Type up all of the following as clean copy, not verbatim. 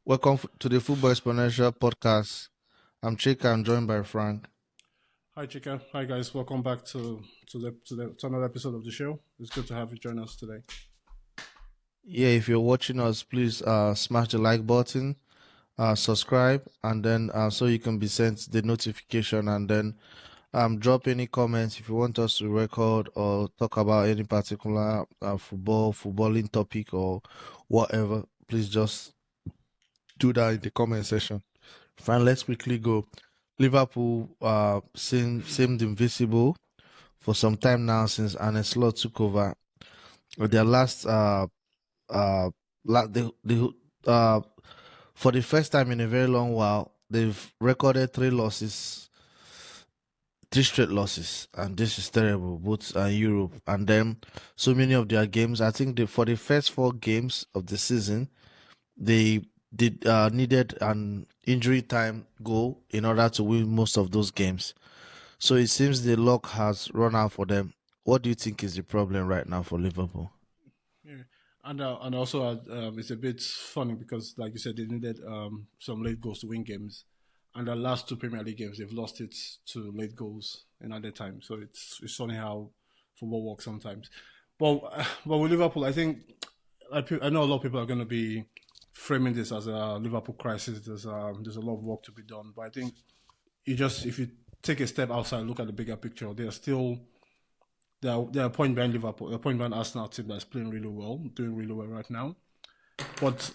Welcome to the Football Exponential Podcast. I'm Chika. I'm joined by Frank. Hi, Chika. Hi, guys. Welcome back to another episode of the show. It's good to have you join us today. Yeah, if you're watching us, please smash the like button, subscribe, and then so you can be sent the notification. And then drop any comments if you want us to record or talk about any particular footballing topic or whatever. Please just do that in the comment section. Fine, let's quickly go. Liverpool seemed invisible for some time now since Arne Slot took over. Their last uh they for the first time in a very long while they've recorded three straight losses, and this is terrible, both Europe. And then so many of their games, I think for the first four games of the season they did needed an injury time goal in order to win most of those games. So it seems the luck has run out for them. What do you think is the problem right now for Liverpool? Yeah. And also, it's a bit funny because, like you said, they needed some late goals to win games. And the last two Premier League games, they've lost it to late goals in other time. So it's funny how football works sometimes. But with Liverpool, I think I know a lot of people are going to be framing this as a Liverpool crisis. There's a lot of work to be done, but I think if you take a step outside, look at the bigger picture, they're a point behind Liverpool, a point behind Arsenal team that's playing really well, doing really well right now. But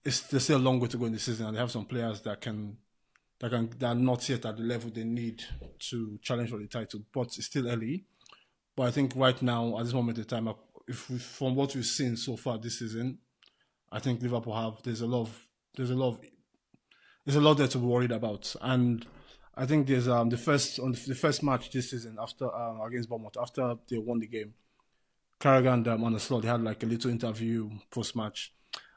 there's still a long way to go in the season, and they have some players that are not yet at the level they need to challenge for the title. But it's still early. But I think right now, at this moment in time, from what we've seen so far this season, I think Liverpool have there's a lot there to be worried about. And I think there's the first match this season after against Bournemouth, after they won the game, Carragher and on the slot, they had like a little interview post match.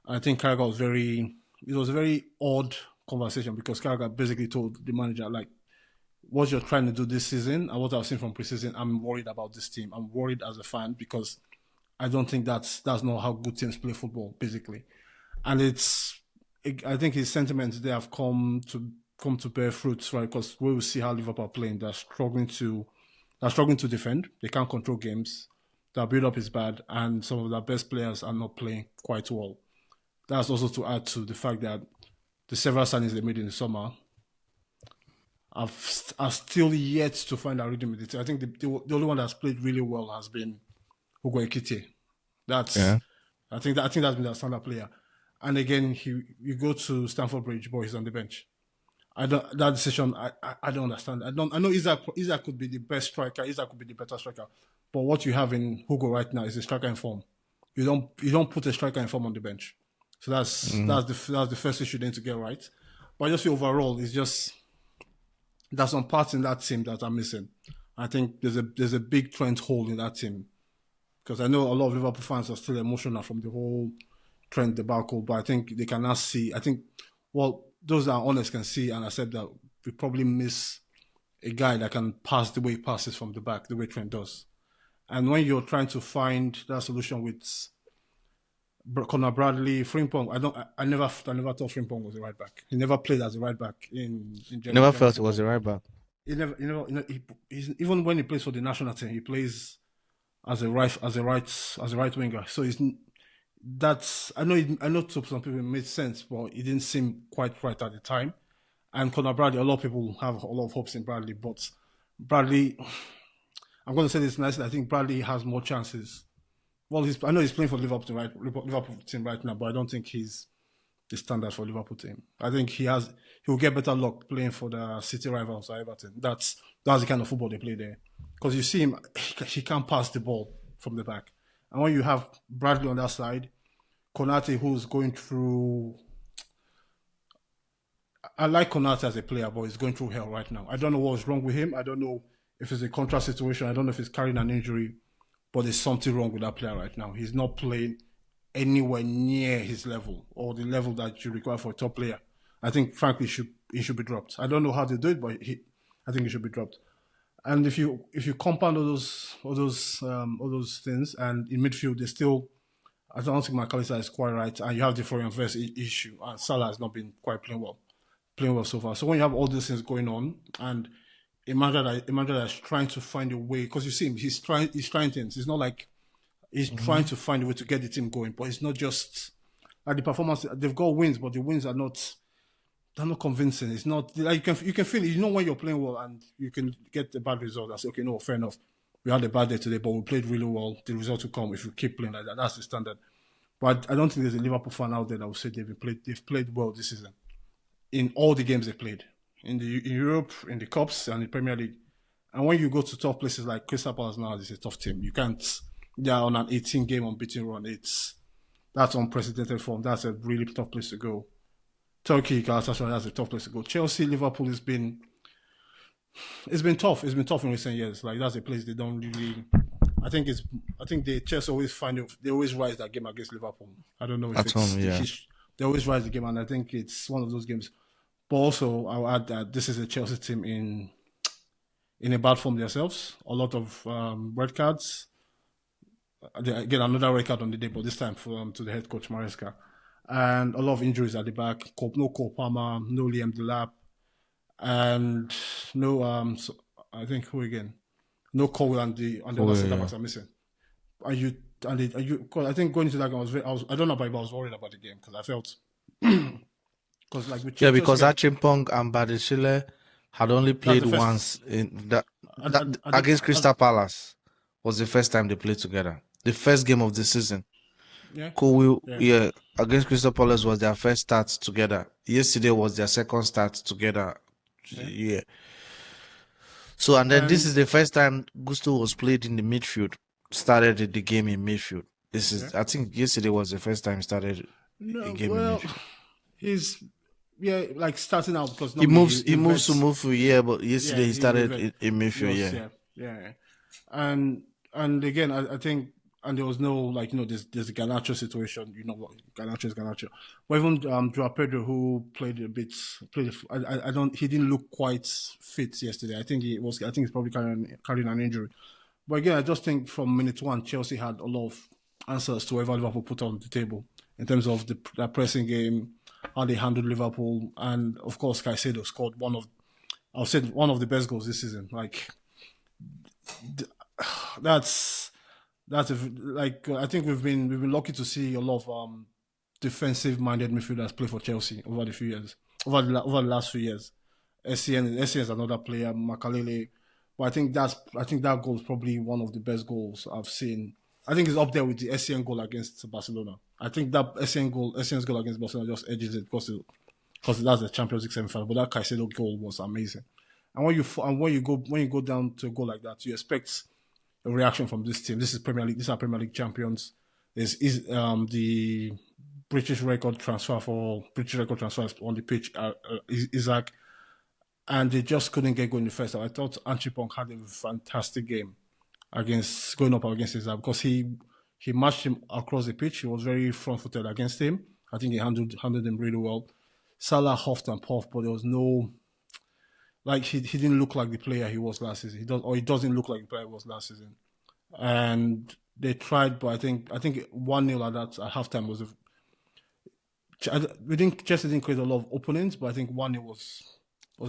I think Carragher it was a very odd conversation because Carragher basically told the manager, like, what you're trying to do this season and what I've seen from preseason, I'm worried about this team. I'm worried as a fan because I don't think that's not how good teams play football, basically. And I think his sentiments they have come to bear fruits, right? Because we will see how Liverpool are playing. They're struggling to defend. They can't control games. Their build up is bad, and some of their best players are not playing quite well. That's also to add to the fact that the several signings they made in the summer are still yet to find a rhythm with it. I think the only one that's played really well has been Hugo Ekitike. That's Yeah. I think that's been their standard player. And again, you go to Stamford Bridge, boy, he's on the bench. I don't that decision. I don't understand. I know Isaac could be the best striker. Isaac could be the better striker. But what you have in Hugo right now is a striker in form. You don't put a striker in form on the bench. So Mhm. that's the first issue they need to get right. But I just feel overall it's just there's some parts in that team that are missing. I think there's a big trend hole in that team because I know a lot of Liverpool fans are still emotional from the whole Trent debacle, but I think they can now see. I think, well, those that are honest can see and accept that we probably miss a guy that can pass the way he passes from the back, the way Trent does. And when you're trying to find that solution with Conor Bradley, Frimpong, I never thought Frimpong was a right back. He never played as a right back in You never German felt it was football. the right back. Even when he plays for the national team, he plays as a right winger. So he's that's I know to some people it made sense, but it didn't seem quite right at the time. And Conor Bradley, a lot of people have a lot of hopes in Bradley, but Bradley, I'm going to say this nicely. I think Bradley has more chances. Well, I know he's playing for Liverpool team right now, but I don't think he's the standard for Liverpool team. I think he'll get better luck playing for the city rivals or Everton. That's the kind of football they play there. Because you see him, he can't pass the ball from the back. And when you have Bradley on that side, Konate who's going through. I like Konate as a player, but he's going through hell right now. I don't know what's wrong with him. I don't know if it's a contract situation. I don't know if he's carrying an injury, but there's something wrong with that player right now. He's not playing anywhere near his level or the level that you require for a top player. I think, frankly, he should be dropped. I don't know how to do it, but I think he should be dropped. And if you compound all those things, and in midfield, there's still I don't think McAllister is quite right, and you have the Florian Wirtz issue, and Salah has not been quite playing well so far. So when you have all these things going on, and Emmanuel is trying to find a way, because you see him, he's trying things. It's not like he's trying to find a way to get the team going, but it's not just like the performance. They've got wins, but the wins are not. They're not convincing. It's not like you can feel it. You know when you're playing well and you can get a bad result and say, okay, no, fair enough. We had a bad day today, but we played really well. The result will come if you keep playing like that. That's the standard. But I don't think there's a Liverpool fan out there that will say they've played well this season in all the games they played in Europe, in the cups, and the Premier League. And when you go to tough places like Crystal Palace now, it's a tough team. You can't. They're on an 18-game unbeaten run. That's unprecedented form. That's a really tough place to go. Turkey, Galatasaray, that's a tough place to go. Chelsea, Liverpool it's been tough. It's been tough in recent years. Like that's a place they don't really. I think they Chelsea always they always rise that game against Liverpool. I don't know if At home, yeah. They always rise the game, and I think it's one of those games. But also, I'll add that this is a Chelsea team in a bad form themselves. A lot of red cards. Again, another red card on the day, but this time to the head coach Maresca. And a lot of injuries at the back. No Cole Palmer, no Liam Delap, and no so I think who again? No Cole and the other centre backs are missing. I think going into that game, I don't know about it, but I was worried about the game because I felt because like with because Achimpong and Badishile had only played once in against Crystal Palace. Was the first time they played together. The first game of the season. Yeah. Against Crystal Palace was their first start together. Yesterday was their second start together. Yeah. So and then this is the first time Gusto was played in the midfield. Started the game in midfield. I think yesterday was the first time he started the game in midfield. He's like starting out because he moves to midfield, but yesterday he started in midfield. Yeah. And again, I think, and there was no there's the Garnacho situation. You know what Garnacho is Garnacho. But even Joao Pedro, who played a bit, he didn't look quite fit yesterday. I think he's probably carrying an injury. But again, I just think from minute one, Chelsea had a lot of answers to whatever Liverpool put on the table in terms of the pressing game, how they handled Liverpool, and of course Caicedo scored one of the best goals this season. Like that's I think we've been lucky to see a lot of defensive-minded midfielders play for Chelsea over the last few years. SCN is another player, Makalele, but I think that goal is probably one of the best goals I've seen. I think it's up there with the SCN goal against Barcelona. I think that SCN's goal against Barcelona just edges it because that's the Champions League semi-final. But that Caicedo goal was amazing. And when you go down to a goal like that, you expect a reaction from this team. This is Premier League. These are Premier League champions. There's the British record transfer on the pitch. Isaac, and they just couldn't get going in the first half. I thought Anchipong had a fantastic game going up against Isaac because he matched him across the pitch. He was very front-footed against him. I think he handled him really well. Salah huffed and puffed, but there was no. Like he didn't look like the player he was last season. He doesn't look like the player he was last season. And they tried, but I think 1-0 at halftime was Chelsea didn't create a lot of openings, but I think 1-0 was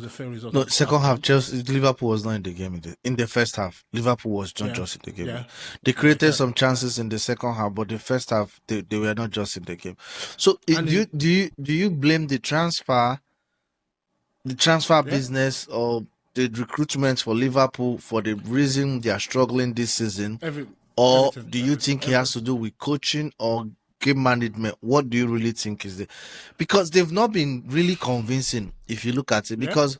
a fair result. No, second half, Liverpool was not in the game. In the first half, Liverpool was not just in the game. Yeah. They created some chances in the second half, but the first half they were not just in the game. So do you blame the transfer business or the recruitment for Liverpool for the reason they are struggling this season? Or do you think it has to do with coaching or game management? What do you really think is because they've not been really convincing if you look at it, because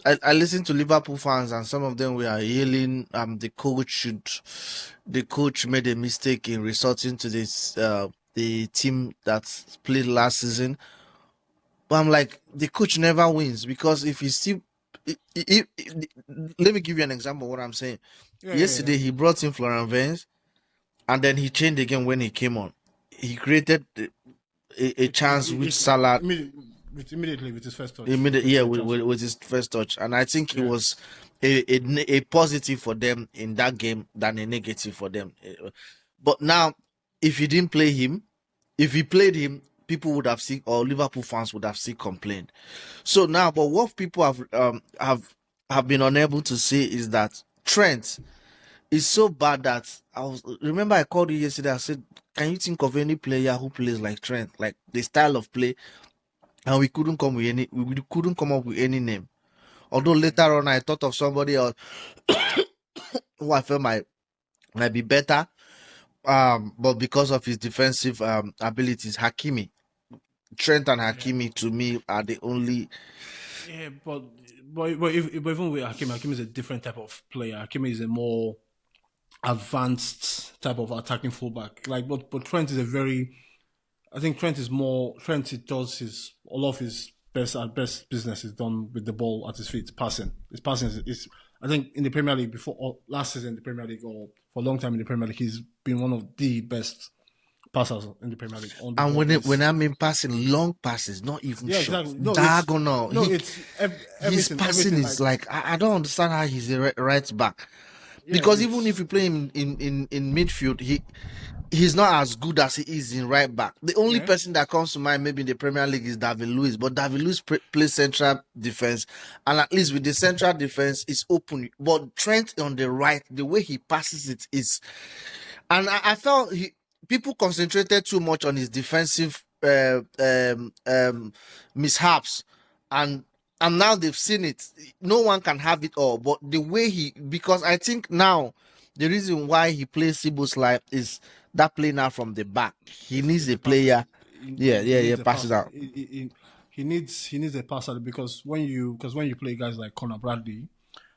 I listen to Liverpool fans and some of them were yelling the coach made a mistake in resorting to this the team that played last season. But I'm like, the coach never wins because if he still let me give you an example of what I'm saying. Yesterday he brought in Florian Wirtz and then he changed again when he came on. He created a chance with Salah immediately with his first touch. With his first touch, and I think it was a positive for them in that game than a negative for them. But now, if you didn't play him, If he played him, people would have seen, or Liverpool fans would have seen complained. So now, but what people have been unable to see is that Trent is so bad that remember I called you yesterday. I said, can you think of any player who plays like Trent, like the style of play? And we couldn't come up with any name. Although later on I thought of somebody else who I felt might be better. But because of his defensive abilities, Hakimi, Trent and Yeah, Hakimi to me are the only. yeah, but even with Hakim is a different type of player. Hakim is a more advanced type of attacking fullback. Like, but Trent is a very. I think Trent is more. Trent he does his a lot of his best business is done with the ball at his feet, passing. His passing is I think in the Premier League before or last season in the Premier League or for a long time in the Premier League, he's been one of the best passers in the Premier League on the And ball. when I mean passing, long passes, not even Yeah, short, exactly. diagonal. It's His everything, passing everything. is Like, like I don't understand how he's a right back. yeah, Because even if it's you play him in midfield, he's not as good as he is in right back. The only yeah, person that comes to mind maybe in the Premier League is David Luiz, but David Luiz plays central defense, and at least with the central defense, it's open. But Trent on the right, the way he passes it is, and I felt people concentrated too much on his defensive mishaps, and now they've seen it. No one can have it all, but the way because I think now the reason why he plays Siboslai is that playing out from the back. He needs it's a a pass. player. Yeah, He yeah, needs a pass it passer. out. He needs a passer because when you play guys like Conor Bradley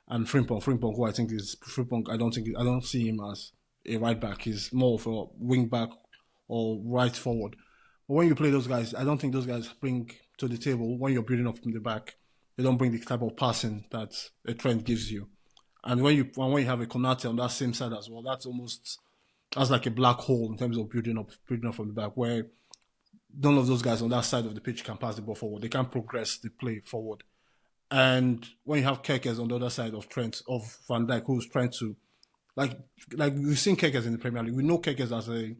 and Frimpong, who I think is Frimpong, I don't see him as a right back. He's more of a wing back or right forward. But when you play those guys, I don't think those guys bring to the table when you're building up from the back. They don't bring the type of passing that a trend gives you. And when you have a Konate on that same side as well, that's like a black hole in terms of building up from the back, where none of those guys on that side of the pitch can pass the ball forward. They can't progress the play forward. And when you have Kekes on the other side of Trent, of Van Dijk, who's trying to like we've seen Kekes in the Premier League. We know Kekes as an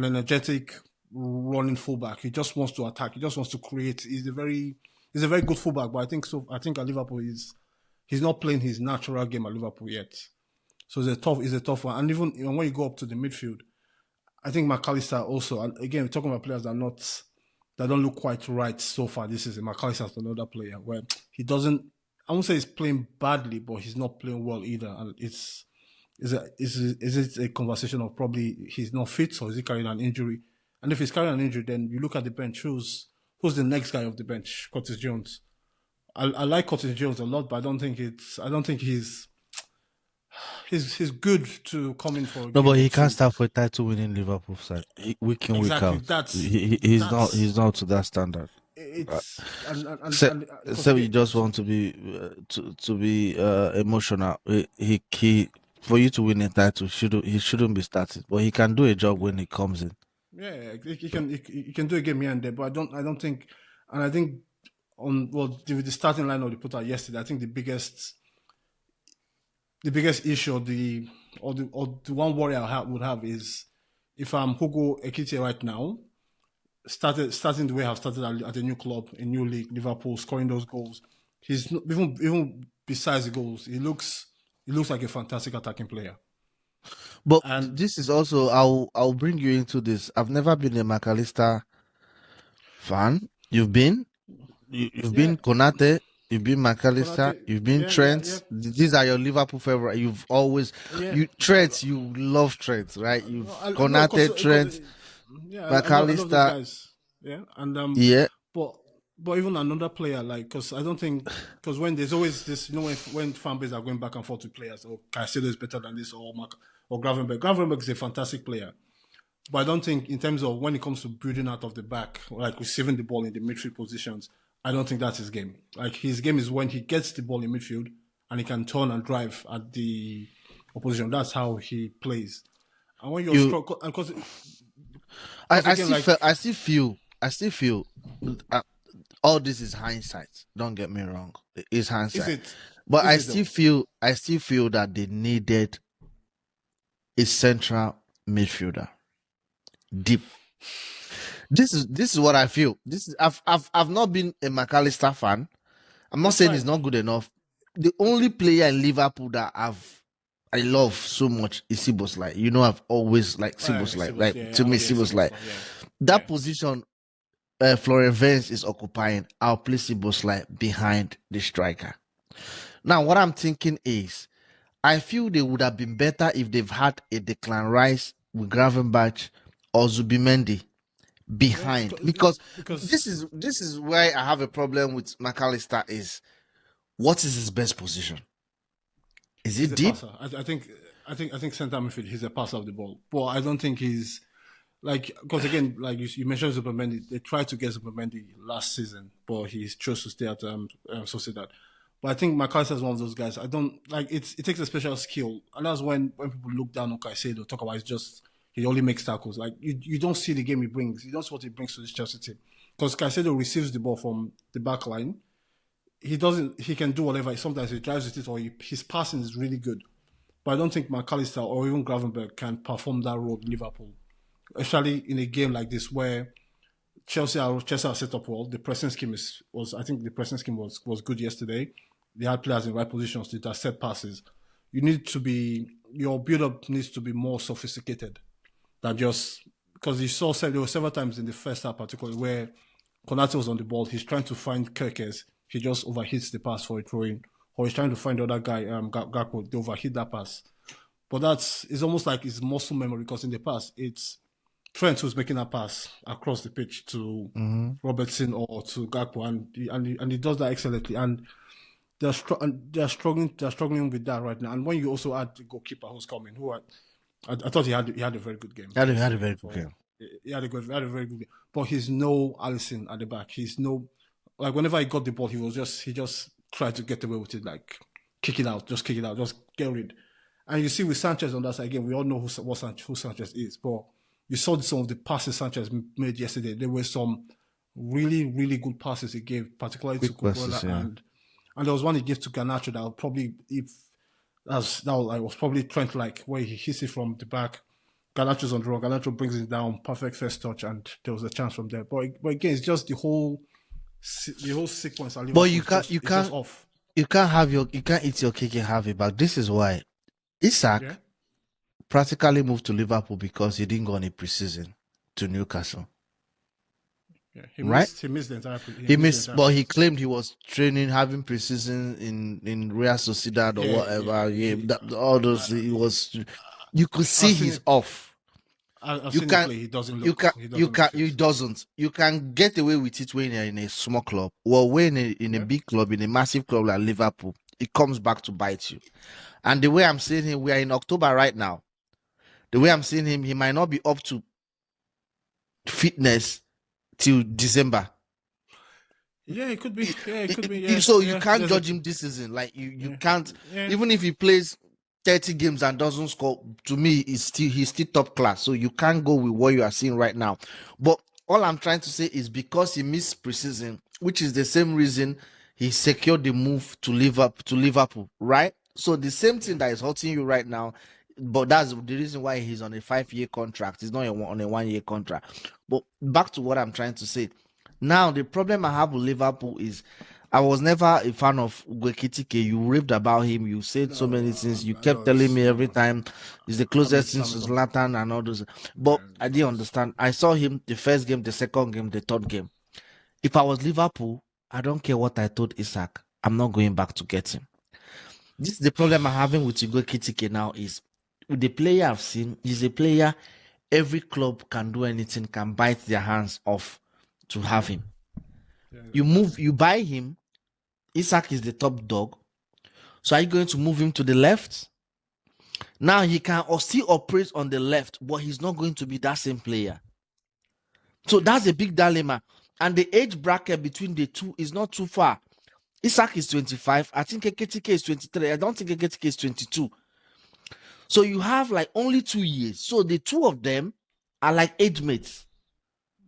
energetic running fullback. He just wants to attack. He just wants to create. He's a very good fullback, but I think so. I think at Liverpool he's not playing his natural game at Liverpool yet. So it's a tough one. And even when you go up to the midfield, I think McAllister also. And again, we're talking about players that don't look quite right so far this season. McAllister's another player where he doesn't. I won't say he's playing badly, but he's not playing well either. And is it a conversation of probably he's not fit or is he carrying an injury? And if he's carrying an injury, then you look at the bench. Who's the next guy off the bench? Curtis Jones. I like Curtis Jones a lot, but I don't think he's good to come in for a No, but game or he can't two. start for a title winning Liverpool side week in week Exactly. out. He's not to that standard. Uh, It's Except, and because except you again, just want to be emotional. He for you to win a title, he shouldn't be started, but he can do a job when he comes in. yeah, he can do a game here and there, but I don't think, and I think the starting line of the put out yesterday, I think the biggest issue or the one worry would have is if I'm Hugo Ekitike right now, starting the way I've started at a new club, a new league, Liverpool, scoring those goals. He's even besides the goals, he looks like a fantastic attacking player. But And this is also I'll bring you into this. I've never been a McAllister fan. You've been? You've yeah, been Konate, you've been McAllister, Konate, you've been yeah, Trent. These are your Liverpool favorite. You've always yeah. Trent. You love Trent, right? No, You've I know Konate, Trent, yeah, I love those McAllister. guys. Yeah, and Yeah, but even another player like because I don't think because when there's always this when fan base are going back and forth with players or Caicedo is better than this or Gravenberg. Gravenberg is a fantastic player, but I don't think in terms of when it comes to building out of the back like receiving the ball in the midfield positions, I don't think that's his game. Like his game is when he gets the ball in midfield and he can turn and drive at the opposition. That's how he plays. And when you're you. strong, because again, like, I still feel. Uh, all this is hindsight. Don't get me wrong. It's is hindsight, it but is it though? I still feel that they needed a central midfielder deep. This is what I feel. This is I've not been a McAllister fan. I'm not It's saying he's fine. not good enough. The only player in Liverpool that I love so much is Szoboszlai. You know, I've always liked Szoboszlai. Sibos, Like yeah, to oh me, yeah, Sibos, Szoboszlai. yeah, That yeah. position Florian Vance is occupying, I'll place Szoboszlai behind the striker. Now, what I'm thinking is, I feel they would have been better if they've had a Declan Rice with Gravenberch or Zubimendi Yeah, behind, because because this is where I have a problem with McAllister. Is what is his best position? Is he's it a deep? passer. I think center midfield. He's a passer of the ball, but I don't think he's like because again, like you mentioned, Zubimendi. They tried to get Zubimendi last season, but he chose to stay at Sociedad. But I think McAllister is one of those guys. I don't like it takes a special skill, and that's when people look down on Caicedo, talk about it's just he only makes tackles. Like you don't see the game he brings. You don't see what he brings to this Chelsea team because Caicedo receives the ball from the back line. He doesn't. He can do whatever. Sometimes he drives with it, or his passing is really good. But I don't think McAllister or even Gravenberg can perform that role in Liverpool, especially in a game like this where Chelsea are set up well. The pressing scheme was I think the pressing scheme was good yesterday. They had players in right positions to intercept passes. You need to be your build up needs to be more sophisticated than just because you saw there were several times in the first half, particularly where Konate was on the ball. He's trying to find Kirkes. He just overhits the pass for a throw in, or he's trying to find the other guy, Gakpo. They overhit that pass. But it's almost like it's muscle memory because in the past it's Trent who's making a pass across the pitch to Mm-hmm. Robertson or to Gakpo, and he does that excellently. And they're struggling. They're struggling with that right now. And when you also add the goalkeeper who's coming, I thought he had a very good game Had a yesterday. very good game. He had a very good game, but he's no Allison at the back. He's no like whenever he got the ball, he just tried to get away with it, like kick it out, just kick it out, just get rid. And you see with Sanchez on that side again, we all know who Sanchez is, but you saw some of the passes Sanchez made yesterday. There were some really good passes he gave, particularly to Quick passes, Kukuela, yeah. and there was one he gave to Garnacho that would probably if that was, like, was probably Trent like where he hits it from the back. Garnacho's on the run. Garnacho brings it down, perfect first touch, and there was a chance from there. But again, it's just the whole sequence at But Liverpool is just off. you can't eat your cake and have it back. This is why Yeah, Isak practically moved to Liverpool because he didn't go on a preseason to Newcastle, yeah. right? He He missed the missed, entire but he preseason. claimed he was training, having preseason in Real Sociedad or Yeah. whatever. Yeah, all those he was. You could see I've seen he's it. off. I've You seen him can play. you can He doesn't look you fit. doesn't you can get away with it when you're in a small club. Well, when in a Yeah, big club, in a massive club like Liverpool, it comes back to bite you. And the way I'm seeing him, we are in October right now. The way I'm seeing him, he might not be up to fitness till December. yeah, it could be. Yeah, it could be. Yeah, So you yeah. can't judge him this season. Like you Yeah, can't, yeah. even if he plays 30 games and doesn't score, to me, he's still top class. So you can't go with what you are seeing right now. But all I'm trying to say is because he missed preseason, which is the same reason he secured the move to Liverpool, right? So the same thing that is hurting you right now, but that's the reason why he's on a 5-year contract. He's not on a 1-year contract. But back to what I'm trying to say. Now the problem I have with Liverpool is I was never a fan of Gwekitike. You raved about him. You said so No, many things. You I kept don't. telling me every No, time he's the closest thing I'm to a complete. Zlatan and all those. But Yeah, I didn't nonsense. understand. I saw him the first game, the second game, the third game. If I was Liverpool, I don't care what I told Isaac. I'm not going back to get him. This is the problem I'm having with Igwe Kitike now is with the player I've seen, he's a player every club can do anything, can bite their hands off to have Yeah, him. yeah, exactly. You buy him, Isaac is the top dog. So are you going to move him to the left? Now he can still operate on the left, but he's not going to be that same player. So that's a big dilemma. And the age bracket between the two is not too far. Isaac is 25. I think Eketike is 23. I don't think Eketike is 22. So you have like only 2 years. So the two of them are like age mates.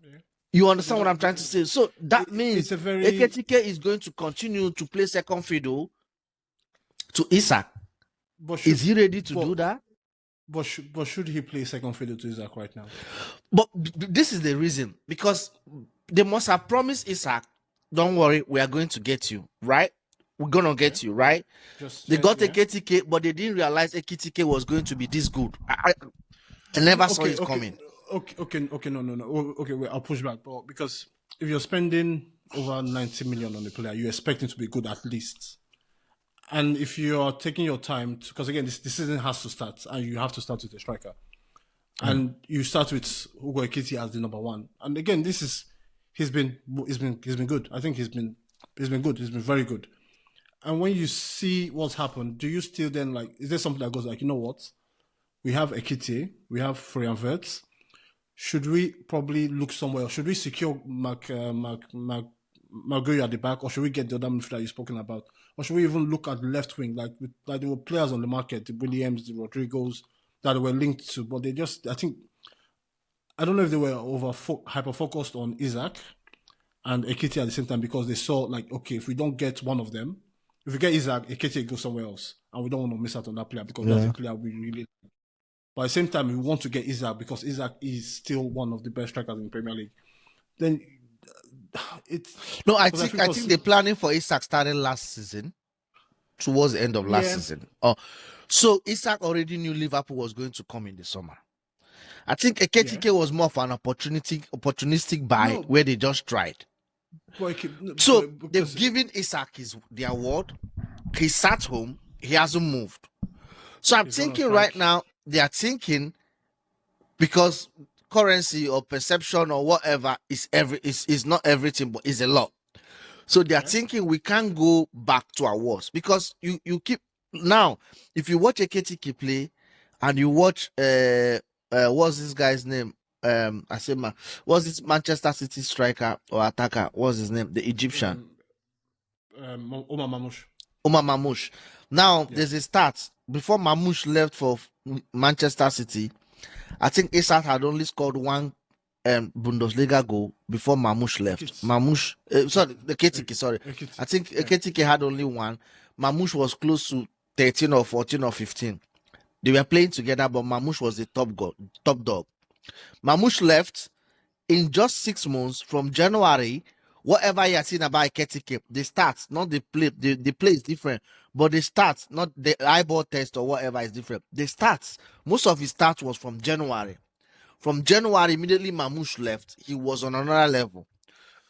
Yeah. You They understand what I'm don't. trying to say? So that It's means a very. Eketike is going to continue to play second fiddle to Isaac. But Is should, he ready to but do that? but should he play second fiddle to Isaac right now? But this is the reason, because they must have promised Isaac, don't worry, we are going to get you, right? We're gonna Okay, get you, right? just They got yeah. KTK, but they didn't realize KTK was going to be this good. I never saw Okay, it coming. okay. No. Okay, wait. I'll push back, but because if you're spending over 90 million on a player, you expect him to be good at least. And if you're taking your time, because again, this season has to start, and you have to start with a striker, and you start with Hugo Ekiti as the number one. And again, he's been good. I think he's been good. He's been very good. And when you see what's happened, do you still then like? Is there something that goes like, you know what? We have Ekiti, we have Florian Wirtz. Should we probably look somewhere? Should we secure Maguire at the back, or should we get the other midfielder you've spoken about, or should we even look at the left wing? Like there were players on the market, the Williams, the Rodrigos, that were linked to, but they just I don't know if they were hyper focused on Isaac and Ekiti at the same time, because they saw like, okay, if we don't get one of them, if we get Isaac, Ekiti goes somewhere else, and we don't want to miss out on that player because that's a Yeah. player we really. But at the same time, we want to get Isaac because Isaac is still one of the best strikers in the Premier League. Then it's No, I because I think feel I think the planning for Isaac started last season, towards the end of last yeah, season. Oh, so Isaac already knew Liverpool was going to come in the summer. I think yeah. Eketike was more of an opportunistic buy No, where they just tried. So they've because given Isaac the award. He sat home. He hasn't moved. So I'm he's not on thinking right strike. now they are thinking, because currency or perception or whatever is not everything, but is a lot. So they are Yeah. thinking we can't go back to our wars, because you keep now. If you watch Eketike play, and you watch what's this guy's name? I say what's this Manchester City striker or attacker? What's his name? The Egyptian Um, Omar Mamouche. Omar Mamouche. Now Yeah. there's a stat before Mamouche left for Manchester City. I think Isaac had only scored one Bundesliga goal before Mamouche left. Ekits. Mamouche, sorry, the Ketike, sorry. Ekits. I think Yeah. Ketike had only one. Mamouche was close to 13 or 14 or 15. They were playing together, but Mamouche was the top dog. Mamouche left in just 6 months from January. Whatever you are saying about Ketike, the stats, not the play, the play is different, but the stats, not the eyeball test or whatever, is different. The stats, most of his stats was from January. From January, immediately Mamouche left, he was on another level.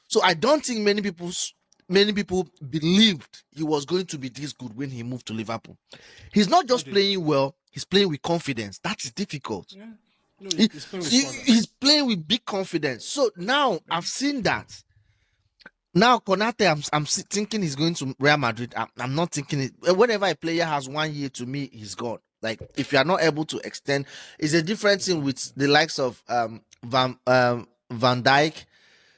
So I don't think many people believed he was going to be this good when he moved to Liverpool. He's not I just did. playing well, he's playing with confidence. That is difficult. Yeah. No, He- he's playing with swagger. he's playing with big confidence. So now I've seen that. Now Konate, I'm thinking he's going to Real Madrid. I'm not thinking it. Whenever a player has 1 year, to me, he's gone. Like if you are not able to extend, it's a different thing with the likes of Van Dijk,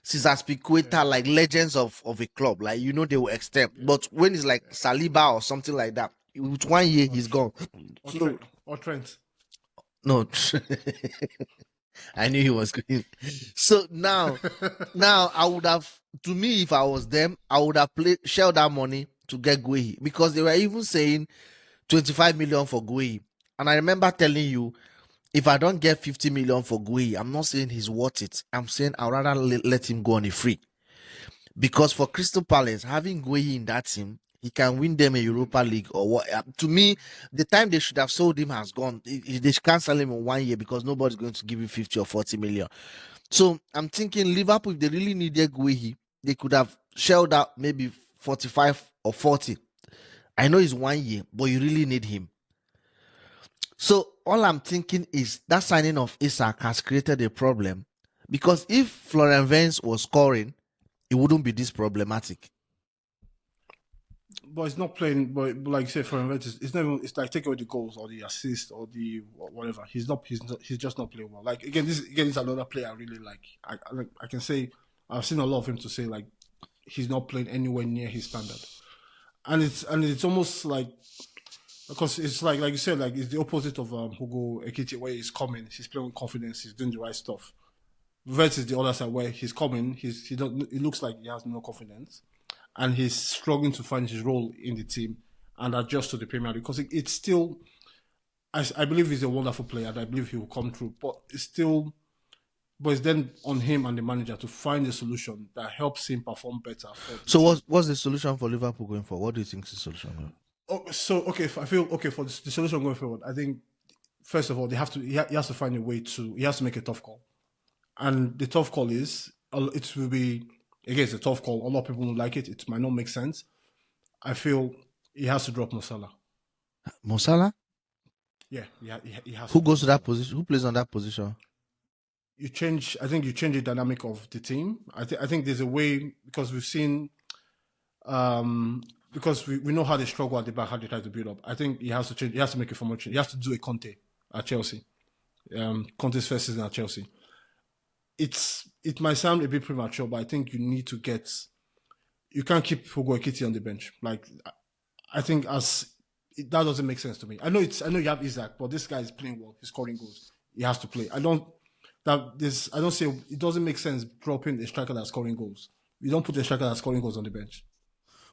Cesar Spilicueta, like legends of a club. Like they will extend. But when it's like Saliba or something like that, with 1 year he's gone. Or So Trent. Or Trent. no, I knew he was going. So now I would have, to me, if I was them, I would have shelled that money to get Guehi, because they were even saying 25 million for Guehi. And I remember telling you, if I don't get 50 million for Guehi, I'm not saying he's worth it. I'm saying I'd rather let him go on a free. Because for Crystal Palace, having Guehi in that team, he can win them a Europa League or what. To me, the time they should have sold him has gone. They should cancel him in 1 year, because nobody's going to give you 50 or 40 million. So I'm thinking Liverpool, if they really needed Guehi, they could have shelled out maybe 45 or 40. I know it's 1 year, but you really need him. So all I'm thinking is that signing of Isak has created a problem, because if Florian Wirtz was scoring, it wouldn't be this problematic. But it's not playing. But like you said, for Juventus, it's not even. It's like take away the goals or the assist or the whatever. He's not. He's just not playing well. Like again, is another player I really like. I can say I've seen a lot of him to say like he's not playing anywhere near his standard, and it's almost like because it's like you said, like it's the opposite of Hugo Ekiti, where he's coming, he's playing with confidence, he's doing the right stuff. Vert is the other side where he's coming, he don't. It looks like he has no confidence, and he's struggling to find his role in the team and adjust to the Premier League, because it's still I believe he's a wonderful player, and I believe he will come through. But it's then on him and the manager to find a solution that helps him perform better for the So team. what's the solution for Liverpool going forward? What do you think is the solution? Oh, so okay, I feel okay for the solution going forward. I think first of all, he has to find a way to he has to make a tough call, and the tough call is it will be again it's a tough call. A lot of people don't like it. It might not make sense. I feel he has to drop Mo Salah. Mo Salah? Yeah, he has. Who to goes to drop that position? Who plays on that position? you change. I think you change the dynamic of the team. I think there's a way because we've seen, because we know how they struggle at the back, how they try to build up. I think he has to change. He has to make a formation. He has to do a Conte at Chelsea. Conte's first season at Chelsea. It might sound a bit premature, but I think you need to get. You can't keep Hugo Ekiti on the bench. Like I think that doesn't make sense to me. I know you have Isaac, but this guy is playing well. He's scoring goals. He has to play. I don't say it doesn't make sense dropping a striker that's scoring goals. You don't put a striker that's scoring goals on the bench.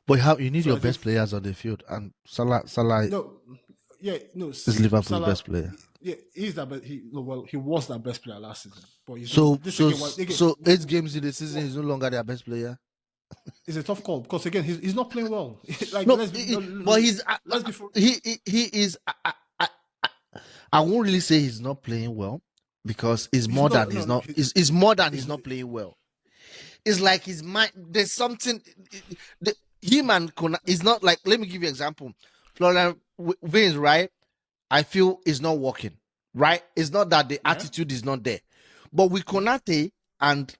But you need So your I think best players on the field, and Salah no, is Liverpool's Salah, best player. yeah, he's that. But he was that best player last season. But So this so again, so 8 games in the season is no longer their best player. it's a tough call because again he's not playing well. Like No, let's be, but he's let's be he is. I won't really say he's not playing well because it's more not, than he's no, not. It's more than he's not playing well. It's like his mind. There's something. Him and Kona is not like. Let me give you an example. Florian Vins, right? I feel is not working. Right? It's not that the attitude is not there, but with Konate and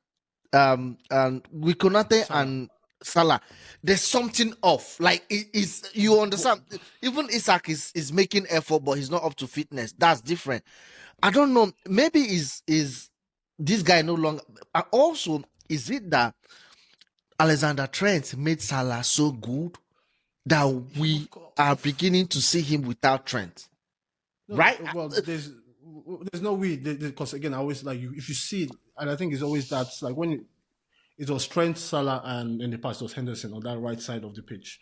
Salah. and Salah, there's something off. Like it is, you understand? Even Isaac is making effort, but he's not up to fitness. That's different. I don't know. Maybe is this guy no longer? Also, is it that Alexander Trent made Salah so good that we are beginning to see him without Trent? No, Right? well, there's no way because again, I always like you if you see it, and I think it's always that like when it was Trent, Salah, and in the past it was Henderson on that right side of the pitch,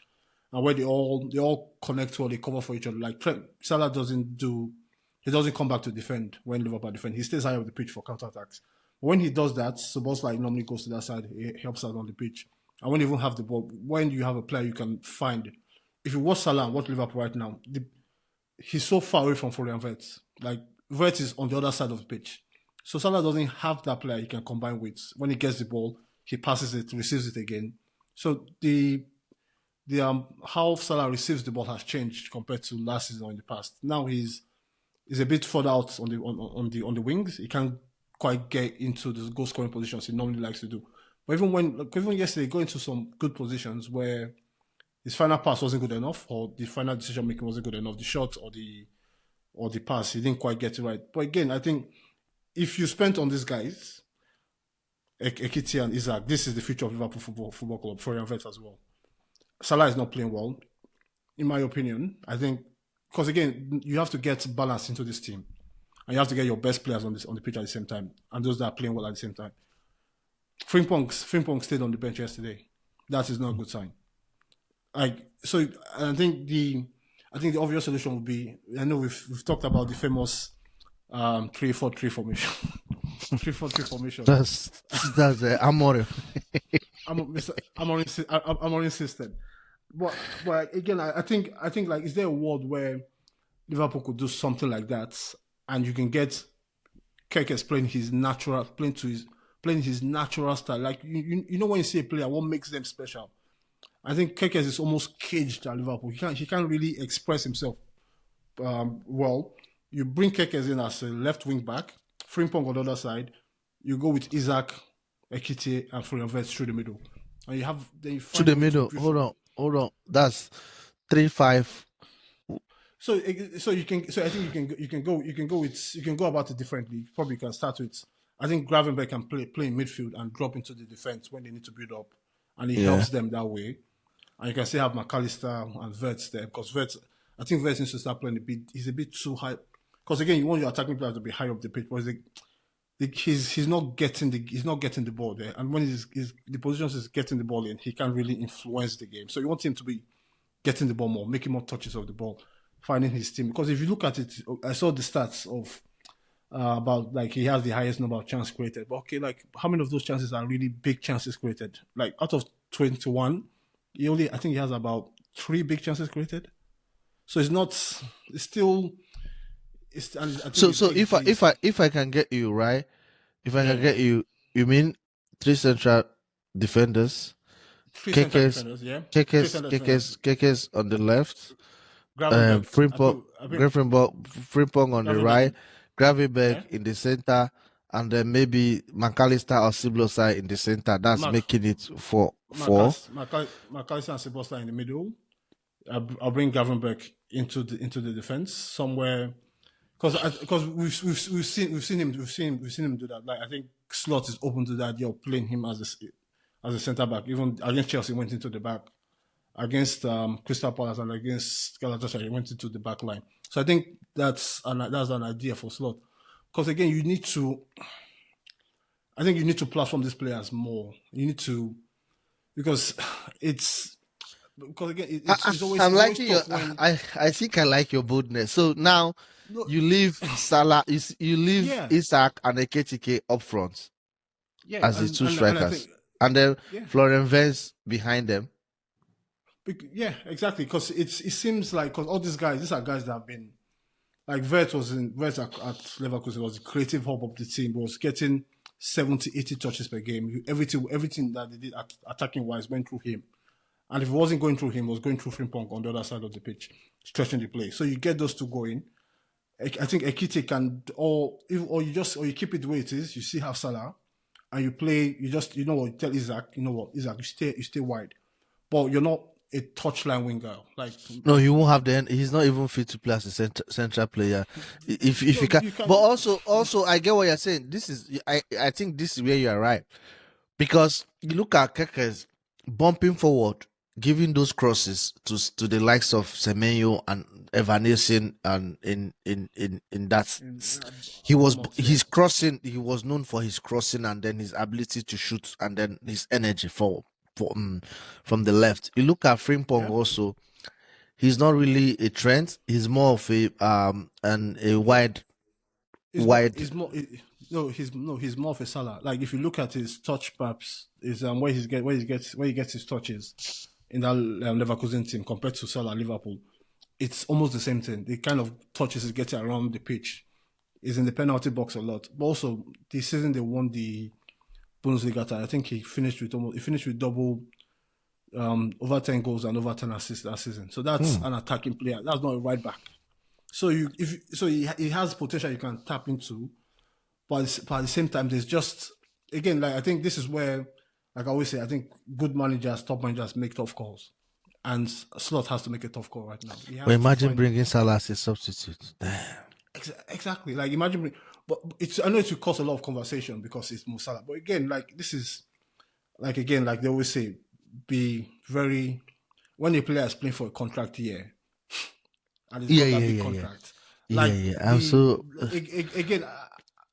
and where they all connect or they cover for each other. Like Trent, Salah he doesn't come back to defend when Liverpool defend. He stays high up the pitch for counter attacks. When he does that, Szoboszlai normally goes to that side. He helps out on the pitch, and when you even have the ball, when you have a player you can find. If you watch Salah and watch Liverpool right now, he's so far away from Florian Wirtz. Like Wirtz is on the other side of the pitch. So Salah doesn't have that player he can combine with. When he gets the ball, he passes it, receives it again. So the how Salah receives the ball has changed compared to last season or in the past. Now he's a bit further out on the wings. He can't quite get into the goal scoring positions he normally likes to do. But even yesterday, going to some good positions where his final pass wasn't good enough, or the final decision making wasn't good enough, the shot or the pass, he didn't quite get it right. But again, I think if you spent on these guys, Ekiti and Isaac, this is the future of Liverpool Football Club, Florian Wirtz as well. Salah is not playing well, in my opinion. I think because again, you have to get balance into this team, and you have to get your best players on the pitch at the same time, and those that are playing well at the same time. Frimpong stayed on the bench yesterday. That is not a good sign. So I think the obvious solution would be, I know we've talked about the famous 3-4-3 formation. 3-4-3 formation. That's Amore. I'm insistent. But again, I think like, is there a world where Liverpool could do something like that, and you can get Kekes playing his natural style? Like you know when you see a player, what makes them special? I think Kekes is almost caged at Liverpool. He can't really express himself well. You bring Kekes in as a left wing back, Frimpong on the other side. You go with Isaac, Ekiti, and Florian Wirtz through the middle, and you find to the middle. Hold on. That's 3-5. So I think you can go about it differently. Probably you can start with, I think Gravenberg can play in midfield and drop into the defense when they need to build up, and he helps them that way. And you can still have McAllister and Wirtz there, because I think Wirtz needs to start playing a bit. He's a bit too high, because again, you want your attacking players to be high up the pitch, but he's not getting the ball there, and when the positions is getting the ball in, he can't really influence the game. So you want him to be getting the ball more, making more touches of the ball. finding his team. Because if you look at it, I saw the stats of about like he has the highest number of chances created. But okay, like how many of those chances are really big chances created? Like out of 21, I think he has about 3 big chances created. So it's not. It's still. And I think So his so age is if I can get you right, if I yeah, can yeah. get you, you mean three central defenders, Three central Kekes, defenders, yeah. Three Kekes, central defenders. Kekes, Kekes on the left, Gravenberg. Frimpong, I think Frimpong on the Gravenberg right, in yeah. Gravenberg in the center, and then maybe McAllister or Siblosa in the center. That's Mac making it four. McAllister and Sebastian in the middle. I'll bring Gravenberg into the defense somewhere because we've seen him do that. Like I think Slot is open to that. You're playing him as a centre back. Even against Chelsea, went into the back. Against Crystal Palace and against Galatasaray, he went into the back line. So I think that's an idea for Slot. Because again, I think you need to platform these players more. You need to because it's because again I'm it's always liking your. tough when I think I like your boldness. So now no, you leave Salah, you leave yeah, Isak and Eketike up front yeah, as the two and I think strikers, and then yeah. Florian Wirtz behind them. Yeah, exactly. Because it seems like because all these are guys that have been like Vert at Leverkusen was the creative hub of the team. Was getting 70, 80 touches per game. Everything that they did attacking wise went through him. And if it wasn't going through him, it was going through Frimpong on the other side of the pitch, stretching the play. So you get those two going. I think Ekiti can or you keep it the way it is. You still have Salah, and you play. You know what? You tell Isaac. You know what? Isaac, you stay wide, but you're not a touchline winger. Like No, he won't have the end. He's not even fit to play as a central player. If no, you can, you but can. also I get what you're saying. I think this is where you are right, because you look at Kekes bumping forward, giving those crosses to the likes of Semenyo and Evanilson, and in that Bournemouth, yeah, his crossing. He was known for his crossing and then his ability to shoot and then his energy from the left. You look at Frimpong yeah. also. He's not really a trend. He's more of a No, wide. he's more of a Salah. Like if you look at his touch, perhaps is where he gets his touches in that Leverkusen team compared to Salah Liverpool. It's almost the same thing. The kind of touches he's getting around the pitch is in the penalty box a lot. But also this season they won the Bundesliga title. I think he finished with double over 10 goals and over 10 assists that season. So that's an attacking player. That's not a right back. So he has potential you can tap into, but at the same time, there's just again like I think this is where, like I always say, I think good managers, top managers make tough calls, and Slot has to make a tough call right now. He But has to imagine find bringing Salah as a substitute. Damn. exactly like imagine, but I know it will cause a lot of conversation because it's Mo Salah. But again, like this is like again like they always say, be very when a player is playing for a contract year and it's Yeah, got that yeah, big yeah, yeah, contract. yeah, Like yeah. I'm the so. again,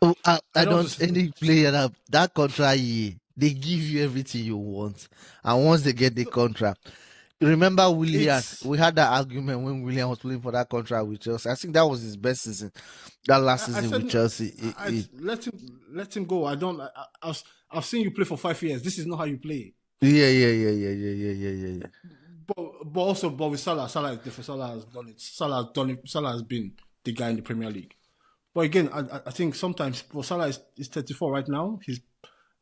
Oh, I I don't don't any player that contract year they give you everything you want, and once they get the contract, remember Willian? it's We had that argument when Willian was playing for that contract with Chelsea. I think that was his best season. That last I season with said Chelsea. let him go. I don't. I've seen you play for 5 years. This is not how you play. Yeah, yeah, yeah, yeah, yeah, yeah, yeah, yeah, yeah. But with Salah is different. Salah has done it. Salah has done it. Salah has been the guy in the Premier League. But again, I think sometimes Salah is 34 right now.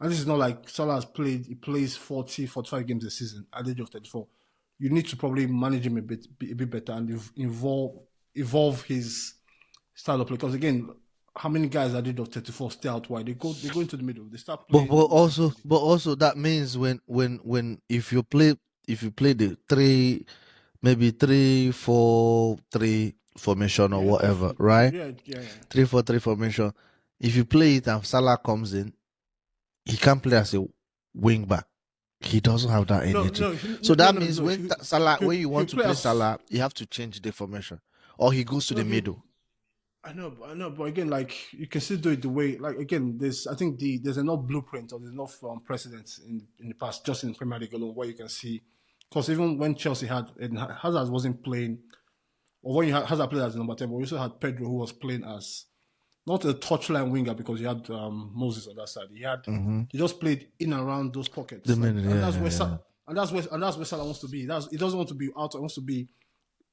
And this is not like Salah has played. He plays 40, 45 games a season at the age of 34. You need to probably manage him a bit better and evolve his style of play. Because again, how many guys at the age of 34 stay out wide? They go into the middle. They start But playing defensively. also that means when if you play the three, maybe 3-4-3 formation or Yeah, whatever, right? yeah. 3-4-3 formation. If you play it and Salah comes in, he can't play as a wing back. He doesn't have that No, energy. no, So no, that no, means no. Salah, when you He'll want to play play as Salah, you have to change the formation, or he goes to no. the middle. I know, but again, like you can still do it the way. Like again, I think there's enough blueprint or there's enough precedents in the past, just in Premier League alone, where you can see. Because even when Chelsea had Hazard wasn't playing or when you had Hazard played as the number 10, but we also had Pedro who was playing as not a touchline winger because you had Moses on that side. He just played in and around those pockets, and that's where Salah wants to be. He doesn't want to be out. He wants to be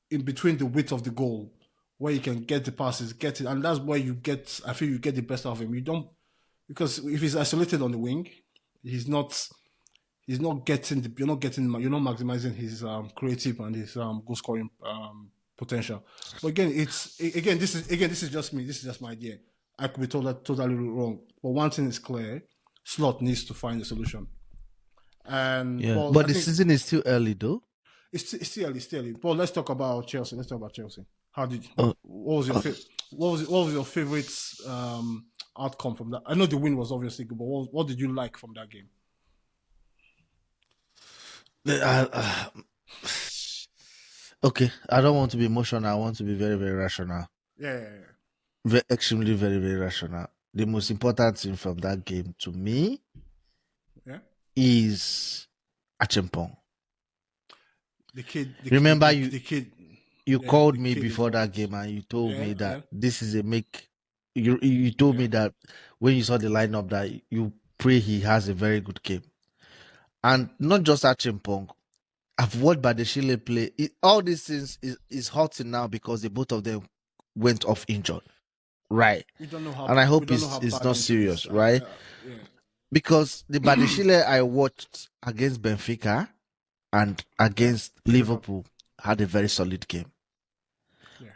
in between the width of the goal, where you can get the passes, get it, and that's where you get. I feel you get the best out of him. You don't, because if he's isolated on the wing, he's not getting you're not maximizing his creative and his goal scoring potential. But again, this is just me. This is just my idea. I could be totally wrong. But one thing is clear: Slot needs to find a solution. And but the season is still early, though. It's still early. But let's talk about Chelsea. How did what was your favorite outcome from that? I know the win was obviously good, but what did you like from that game? Okay, I don't want to be emotional. I want to be very, very rational. Yeah. Extremely, very, very rational. The most important thing from that game to me is Achimpong. The kid. Remember, you yeah, called me before that game and you told me that this is a make. You told me that when you saw the lineup that you pray he has a very good game, and not just Achimpong. I've watched Badeshile play. All these things is hurting now because the both of them went off injured, right? We don't know how, and I hope it's not serious, right? Because the Badeshile I watched against Benfica and against Liverpool had a very solid game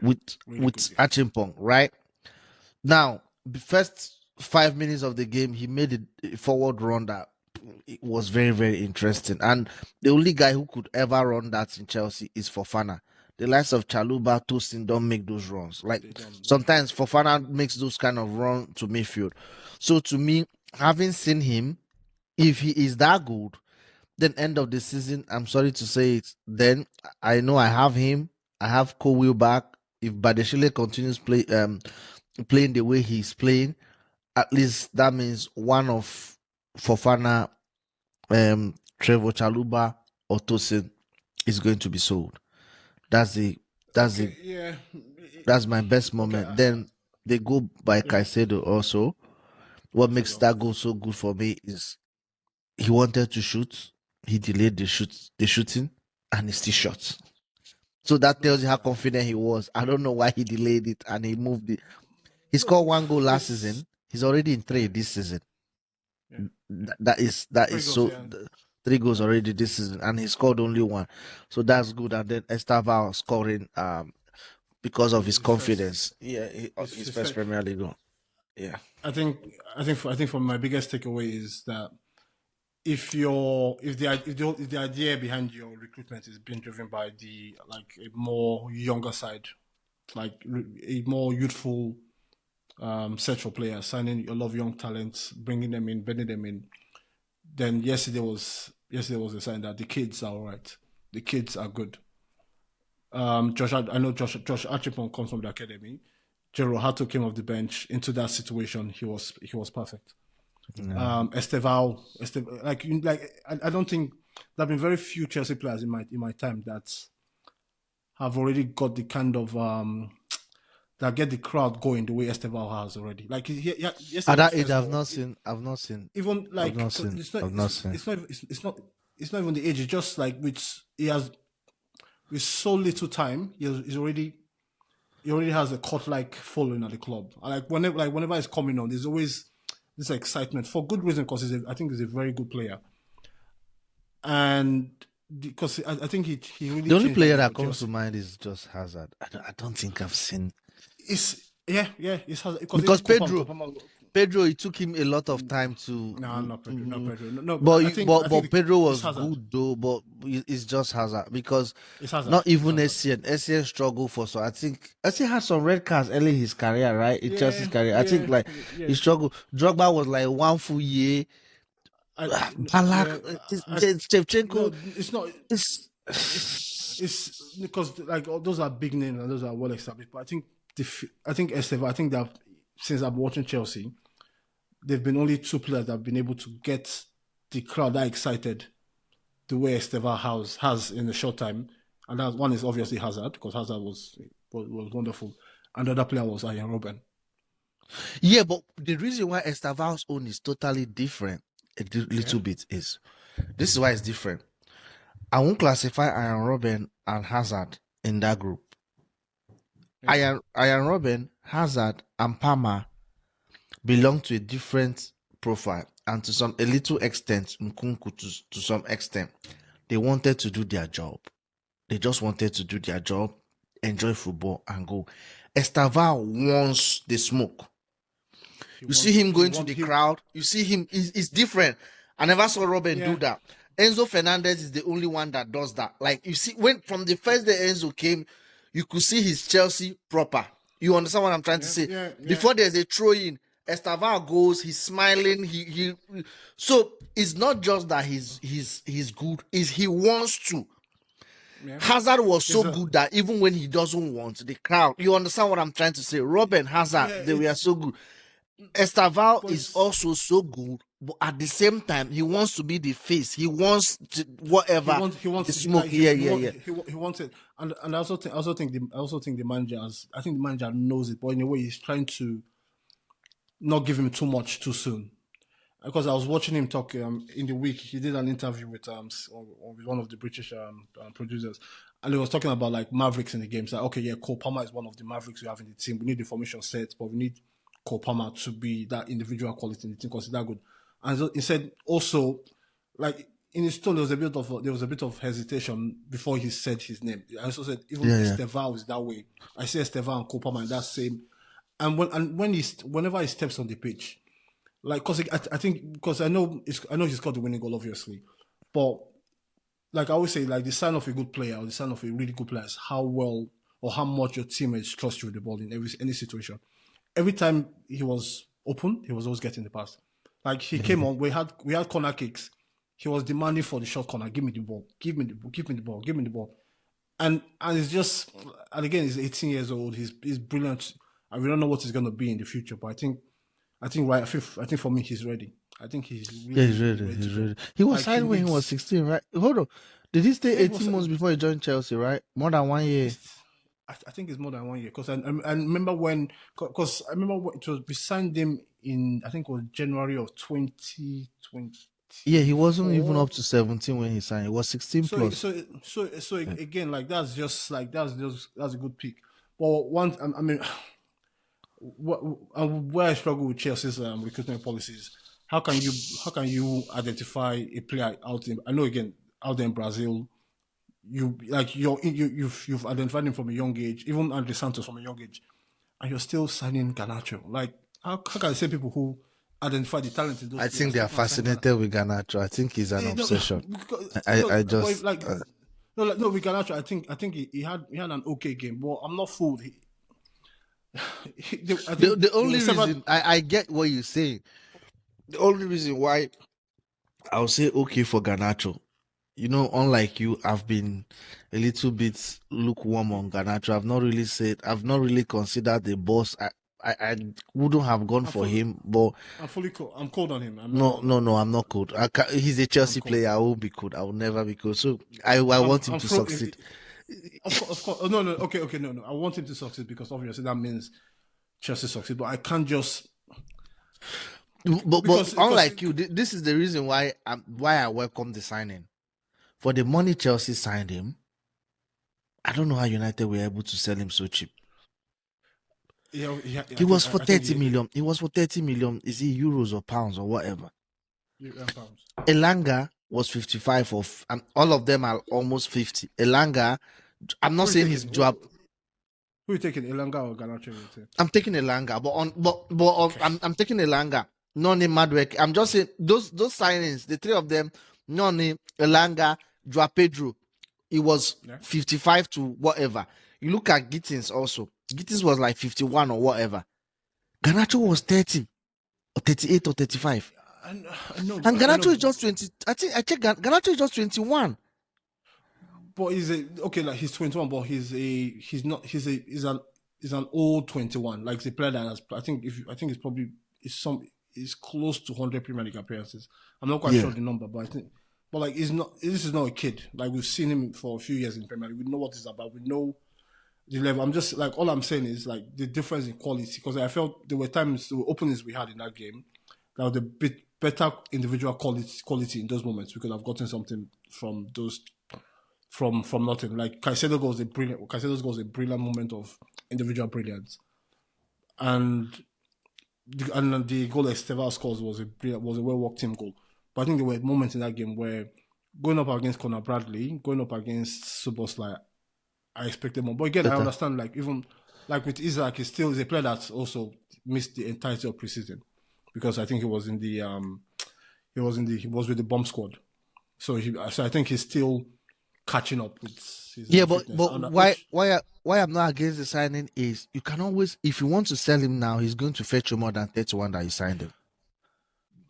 with Achimpong, right? Now, the first 5 minutes of the game, he made a forward run that it was very, very interesting. And the only guy who could ever run that in Chelsea is Fofana. The likes of Chaluba, Tosin don't make those runs. Like sometimes Fofana makes those kind of run to midfield. So to me, having seen him, if he is that good, then end of the season, I'm sorry to say it, then I know I have him. I have Cole back. If Badeshile continues playing the way he's playing, at least that means one of Fofana, Trevor Chaluba or Tosin is going to be sold. That's my best moment. Okay. Then they go by Caicedo also. What makes that goal so good for me is he wanted to shoot, he delayed the shooting, and he still shot. So that tells you how confident he was. I don't know why he delayed it and he moved it. He scored 1 goal last season. He's already in 3 this season. That is so. 3 goals already this season, and he scored only 1, so that's good. And then Estevao scoring because of his confidence. His first Premier League goal. Yeah, I think for my biggest takeaway is that if the idea behind your recruitment is being driven by a more younger side, like a more youthful search for players, signing a lot of young talents, bringing them in, bending them in, then yesterday was a sign that the kids are all right. The kids are good. I know Josh Archibald comes from the academy. Jero Hato came off the bench into that situation. He was perfect. Yeah. Estevao, I don't think there have been very few Chelsea players in my time that have already got the kind of that get the crowd going the way Estevao has already. Like at that age, I've not seen. Even like it's not even the age. It's just like with so little time, he already has a cult-like following at the club. Like whenever he's coming on, there's always this excitement for good reason, because I think he's a very good player, and because I think he really. The only player that comes to mind is just Hazard. I don't think I've seen. It's Hazard because Pedro, it took him a lot of time to. No, Pedro. But Pedro was good though. But it's just Hazard, because not even Essien struggled for. So I think Essien had some red cards early in his career, right? In Chelsea's career, I think he struggled. Drogba was like 1 full year. Shevchenko. It's not. It's because like those are big names and those are well established. But I think Estevao. I think that since I've been watching Chelsea, there've been only 2 players that have been able to get the crowd that excited the way Estevao has in a short time, and that one is obviously Hazard, because Hazard was was wonderful. And the other player was Ian Robben. Yeah, but the reason why Estaval's own is totally different little bit is this is why it's different. I won't classify Ian Robben and Hazard in that group. Okay. Ian Robben, Hazard, and Palmer belong to a different profile, and to a little extent, Nkunku to some extent, they wanted to do their job. They just wanted to do their job, enjoy football, and go. Estaval wants the smoke. You see him going to the crowd. You see him. It's different. I never saw Robben do that. Enzo Fernandez is the only one that does that. Like, you see, when from the first day Enzo came, you could see his Chelsea proper. You understand what I'm trying to say? Yeah. Before there's a throw in, Estaval goes. He's smiling. He. So it's not just that he's good. Is he wants to. Yeah. Hazard was so good that even when he doesn't want, the crowd. You understand what I'm trying to say? Robben, Hazard, they were so good. Estaval is also so good, but at the same time, he wants to be the face. He wants to, whatever. He wants the smoke. He wants it, and I also think the manager I think the manager knows it, but in a way, he's trying to not give him too much too soon. Because I was watching him talk in the week, he did an interview with one of the British producers, and he was talking about like Mavericks in the game. So like, okay, yeah, Cole Palmer is one of the Mavericks we have in the team. We need the formation set, but we need Cole Palmer to be that individual quality in the team because he's that good. And so he said also, like in his tone, there was a bit of hesitation before he said his name. I also said even Esteval is that way. I say Esteval and Cole Palmer in that same. And whenever he steps on the pitch, like because I know he's got the winning goal obviously, but like I always say, like the sign of a good player or the sign of a really good player is how well or how much your teammates trust you with the ball in any situation. Every time he was open, he was always getting the pass. Like he came on, we had corner kicks. He was demanding for the short corner. Give me the ball. Give me the ball. Give me the ball. And it's just, and again, he's 18 years old. He's brilliant. And we don't know what he's going to be in the future. But I think for me, he's ready. I think he's really, he's ready. He's ready. He was signed when he was 16, right? Hold on. Did he stay 18 months before he joined Chelsea, right? More than 1 year. I think it's more than 1 year because I remember when we signed him in I think it was January of 2020. Yeah, he wasn't even up to 17 when he signed. It was 16 plus. So again, like that's a good pick. But where I struggle with Chelsea's recruitment policies, how can you identify a player out there in Brazil? You've identified him from a young age, even Andre Santos from a young age, and you're still signing Garnacho. Like how can I say people who identify the talent in those? I think they are fascinated with Garnacho. I think he's an obsession. With Garnacho, I think he had an okay game, but I'm not fooled. The only reason I get what you're saying, the only reason why I'll say okay for Garnacho. You know, unlike you, I've been a little bit lukewarm on Garnacho. I've not really considered the boss. I wouldn't have gone for him, but I'm cold on him. No, I'm not cold. He's a Chelsea player. I won't be cold. I will never be cold. So I want him to succeed. Of course. No. Okay. No. I want him to succeed because obviously that means Chelsea succeed. But I can't just. But unlike you, this is the reason why I welcome the signing. For the money Chelsea signed him, I don't know how United were able to sell him so cheap. He was for 30 million. He was for 30 million. Is it euros or pounds or whatever? Pounds. Elanga was 55 of, and all of them are almost 50. Elanga, I'm not saying his job. Who are you taking, Elanga or Garnacho? I'm taking Elanga, I'm taking Elanga. Noni Madwek. I'm just saying those signings, the three of them, Noni, Elanga, Joao Pedro. It was 55 to whatever. You look at Gittins also. Gittins was like 51 or whatever. Garnacho was 30 or 38 or 35. And Garnacho is just 20. I checked Garnacho is just 21. But he's he's 21, but he's an old 21. Like the player that has, I think is close to 100 Premier League appearances. I'm not quite sure the number, but I think. But like, this is not a kid. Like we've seen him for a few years in Premier League. We know what he's about. We know, the level. I'm just like all I'm saying is like the difference in quality because I felt there were times the openings we had in that game that was a bit better individual quality in those moments. We could have gotten something from those from nothing. Like Caicedo's goal was a brilliant moment of individual brilliance, and the goal Estevao scores was a well worked team goal. But I think there were moments in that game where going up against Conor Bradley, going up against Subosly, I expected more. But again, I Better. understand like even like with Isaac, he's a player that's also missed the entirety of preseason because I think he was with the bomb squad. So I think he's still catching up with his Yeah, fitness. but And why which why I'm not against the signing is you can always, if you want to sell him now, he's going to fetch you more than 31 that you signed him.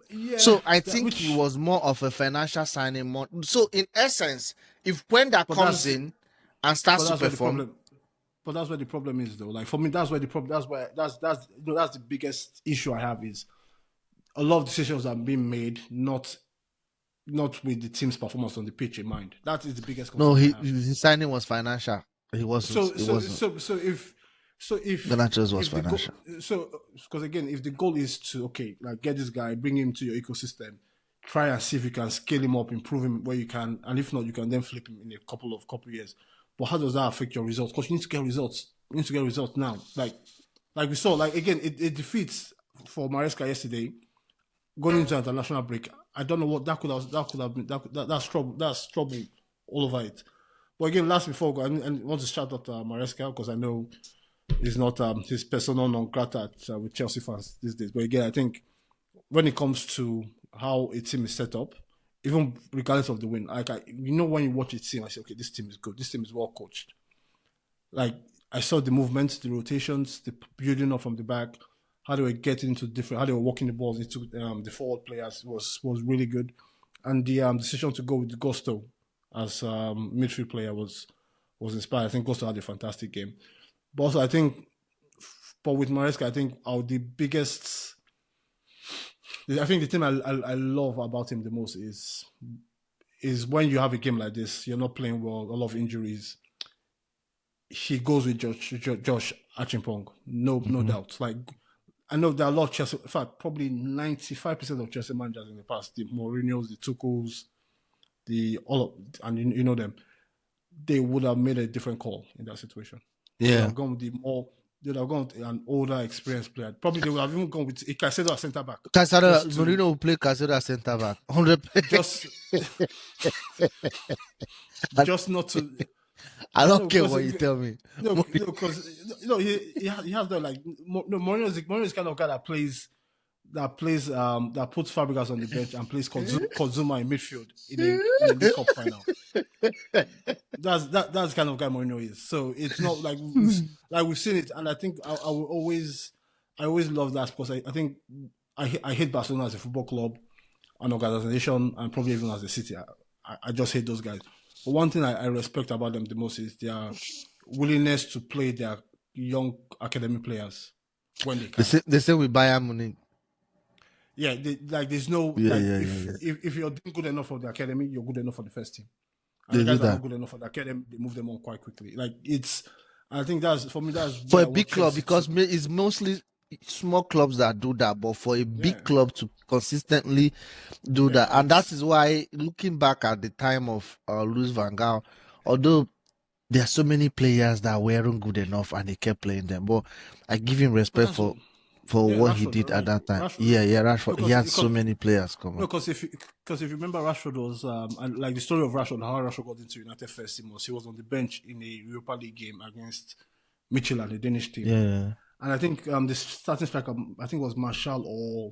yeah, So I that think he which was more of a financial signing. More so in essence, if when that but comes that's in and but starts to that's where the perform, problem. But that's where the problem is, though. Like for me, that's where the problem. That's the biggest issue I have is a lot of decisions are being made not with the team's performance on the pitch in mind. That is the biggest no, concern I have. his signing was financial. He wasn't. So It so wasn't. so so if so Ganacho's was if the goal financial. so because again if the goal is to like get this guy, bring him to your ecosystem, try and see if you can scale him up, improve him where you can, and if not, you can then flip him in a couple of years. But how does that affect your results? Because you need to get results. You need to get results now. Like we saw, like again, it defeats for Maresca yesterday going into international break. I don't know what that could have been. That's trouble all over it. But again, last before I go, and want to shout out Maresca because I know he's not his persona non grata with Chelsea fans these days. But again, I think when it comes to how a team is set up, even regardless of the win, like when you watch a team, I say, okay, this team is good. This team is well coached. Like I saw the movements, the rotations, the building up from the back, how they were getting into how they were walking the balls into the forward players was really good, and the decision to go with Gusto as midfield player was inspired. I think Gusto had a fantastic game, but also I think, but with Maresca, I think I think the thing I love about him the most is when you have a game like this, you're not playing well, a lot of injuries. He goes with Josh Achimpong, no Mm-hmm. doubt. Like I know there are a lot of Chelsea. In fact, probably 95% of Chelsea managers in the past, the Mourinho's, the Tuchel's, and you know them, they would have made a different call in that situation. They would Yeah. have gone with they would have gone with an older, experienced player. Probably they would have even gone with Caicedo as centre back, Casado, just to Mourinho will play Casado as centre back. 100. just just not to. I No, don't care because what you tell me. because he has that like no Mourinho is kind of guy that puts Fabregas on the bench and plays Kozuma in midfield in a League Cup final. That's the kind of guy Mourinho is. So it's not like we've seen it, and I think I will always love that because I think I hate Barcelona as a football club, an organization, and probably even as a city. I just hate those guys. But one thing I respect about them the most is their willingness to play their young academy players when they can. They say we Bayern Munich. Yeah, there's no Yeah, like yeah, yeah. if you're doing good enough for the academy, you're good enough for the first team. And They the do guys that are not that good enough for the academy, they move them on quite quickly. Like I think that's for me. That's for where a I want big club Chelsea to. because it's mostly small clubs that do that. But for a Yeah, big club to consistently do yeah. that, and that is why looking back at the time of Louis Van Gaal, although there are so many players that weren't good enough and he kept playing them, but I give him But respect that's for what. what he Rashford, did at right? that time. Rashford. Yeah, yeah, Rashford. He Because had so because many players come no, on. because if you remember, Rashford was and like the story of Rashford, how Rashford got into United first team was he was on the bench in a Europa League game against Mitchell and the Danish team, Yeah, and I think the starting striker I think was Marshall or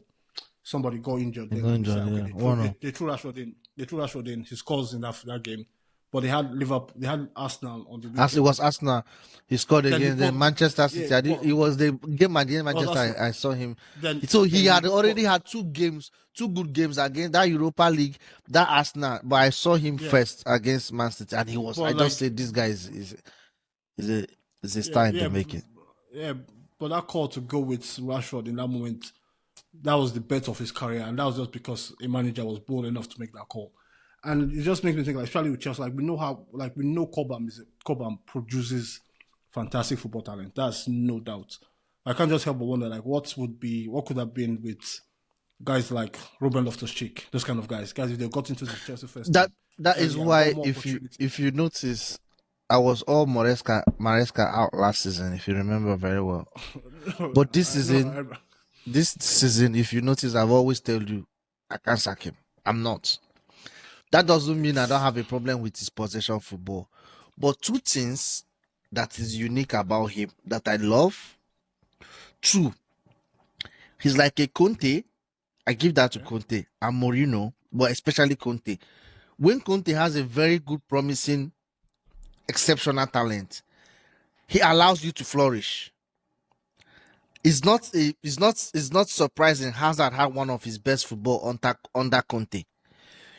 somebody got injured. he's Then not they decided injured. okay Yeah, one of they threw Rashford in. They threw Rashford in. He scores in that game, but they had Liverpool, they had Arsenal on the as it weekend. was Arsenal, he scored Then against then Manchester City. It was the game against oh that's Manchester. right. I saw him. Then So he then had he already had two good games against that Europa League, that Arsenal. But I saw him yeah, first against Man City, and he was. I but just like said this guy is a is a yeah star in the yeah making. yeah, but that call to go with Rashford in that moment, that was the bet of his career, and that was just because a manager was bold enough to make that call. And it just makes me think, like, especially with Chelsea, like we know Cobham produces fantastic football talent. That's no doubt. I can't just help but wonder, like, what could have been with guys like Ruben Loftus-Cheek, those kind of guys. Guys, if they got into the Chelsea first That team that is early and got why more opportunity. if you notice, I was all Maresca out last season, if you remember very well. But No, this season, if you notice, I've always told you I can't sack him. I'm not. That doesn't mean I don't it's have a problem with his possession football. But two things that is unique about him that I love. Two, he's like a Conte. I give that to yeah, Conte and Mourinho, but especially Conte. When Conte has a very good, promising, exceptional talent, he allows you to flourish. It's not surprising Hazard had one of his best football under Conte.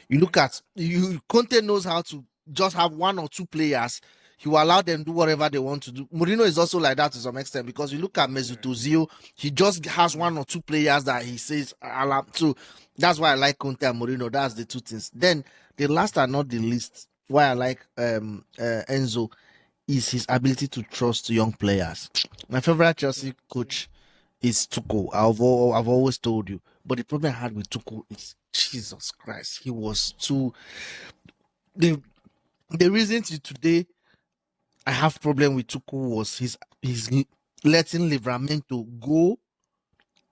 You yeah, look at you Conte knows how to just have one or two players. He will allow them do whatever they want to do. Mourinho is also like that to some extent because you look at yeah, Mesut Ozil, he just has one or two players that he says allow. So that's why I like Conte and Mourinho. That's the two things. Then the last and not the least, why I like Enzo is his ability to trust young players. My favorite Chelsea coach is Tuchel. I've always told you. But the problem I had with Tuchel is Jesus Christ. He was too the the reason to today I have problem with Tuchel was his letting Livramento go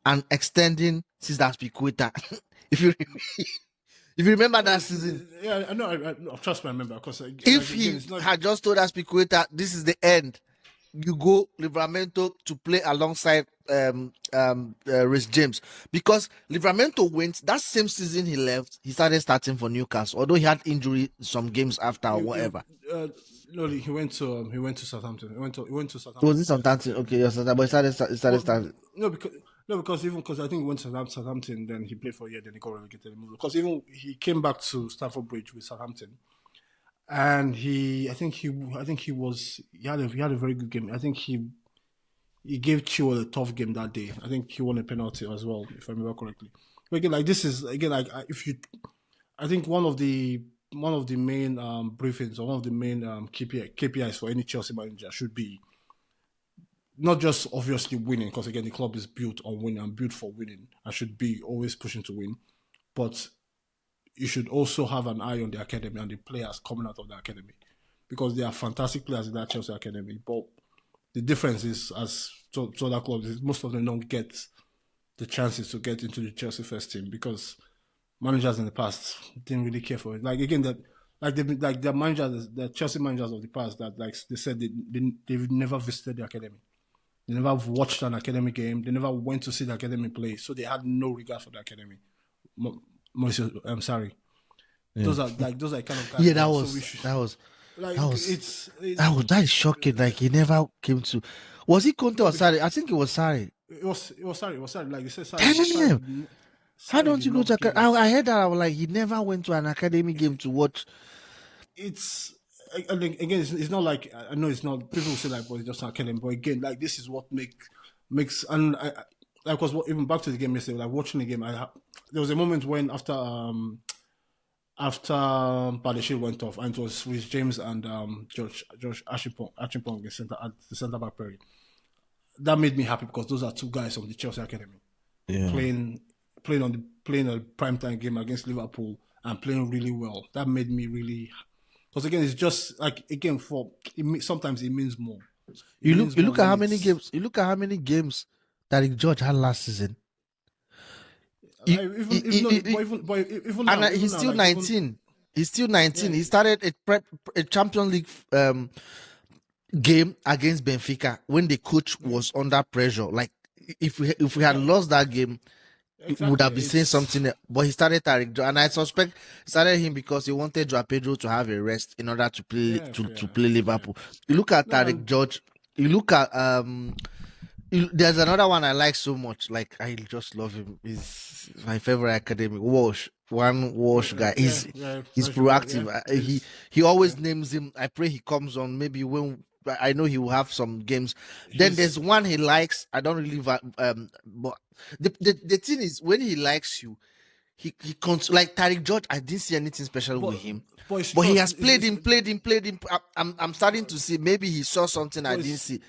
and extending Cesar Picqueta. if you if you remember that season, yeah. I know. No, trust me, I remember because like if again, he it's not. had just told us Picqueta, this is the end, you go Livramento to play alongside Rhys James because Livramento went that same season he left. He started starting for Newcastle, although he had injury some games after or You, whatever. no, he went to Southampton. He went to Was Southampton this first. something? Okay, yes, but he started Well, starting. no, because even because I think he went to Southampton, then he played for a year, then he got relegated. Because even he came back to Stamford Bridge with Southampton, and I think he had a very good game. I think he gave Chilwell a tough game that day. I think he won a penalty as well, if I remember correctly. But again, like this is again like if you, I think one of the main briefings or one of the main KPIs for any Chelsea manager should be not just obviously winning, because again the club is built on winning and built for winning and should be always pushing to win, but you should also have an eye on the academy and the players coming out of the academy because they are fantastic players in that Chelsea academy. But the difference is, as to other clubs, is most of them don't get the chances to get into the Chelsea first team because managers in the past didn't really care for it. Like again, that like the managers, the Chelsea managers of the past, that like they said they've never visited the academy. They never watched an academy game. They never went to see the academy play, so they had no regard for the academy. Mauricio, I'm sorry. Yeah, Those are kind of guys yeah, that so we should that like was that is shocking. Like he never came to. Was he Conte no or because Sarri? I think it was Sarri. it was sorry like you said Damn! How Sarri don't did you go to? not give I us heard that. I was like, he never went to an academy game to watch. it's again it's not like I know it's not people will say like but it's just not killing but again like this is what makes and like was even back to the game yesterday like watching the game there was a moment when after Badeshir went off and it was with James and Josh Ashipong at the centre back pair. That made me happy because those are two guys from the Chelsea academy Yeah. playing playing a primetime game against Liverpool and playing really well. That made me really because again it's just like again sometimes it means more. It means You more look at when how many it's games. You look at how many games that George had last season. You, like even no, you, but and even he's now still like even 19. He's still 19. yeah He started a Champions League game against Benfica when the coach yeah was under pressure. Like if we had lost that game, it would exactly have been saying it's something. But he started Tariq, and I suspect started him because he wanted Joao Pedro to have a rest in order to play to play yeah Liverpool. You look at no Tariq and George. You look at there's another one I like so much. Like I just love him. He's my favorite academic. Walsh, one Walsh guy. He's yeah proactive. is He yeah always names him. I pray he comes on. Maybe when I know he will have some games. Then there's he's one he likes. I don't really, but the thing is when he likes you, like Tariq George. I didn't see anything special but with him, but it's but he trust. has played him. I'm starting to see maybe he saw something I But didn't it's see.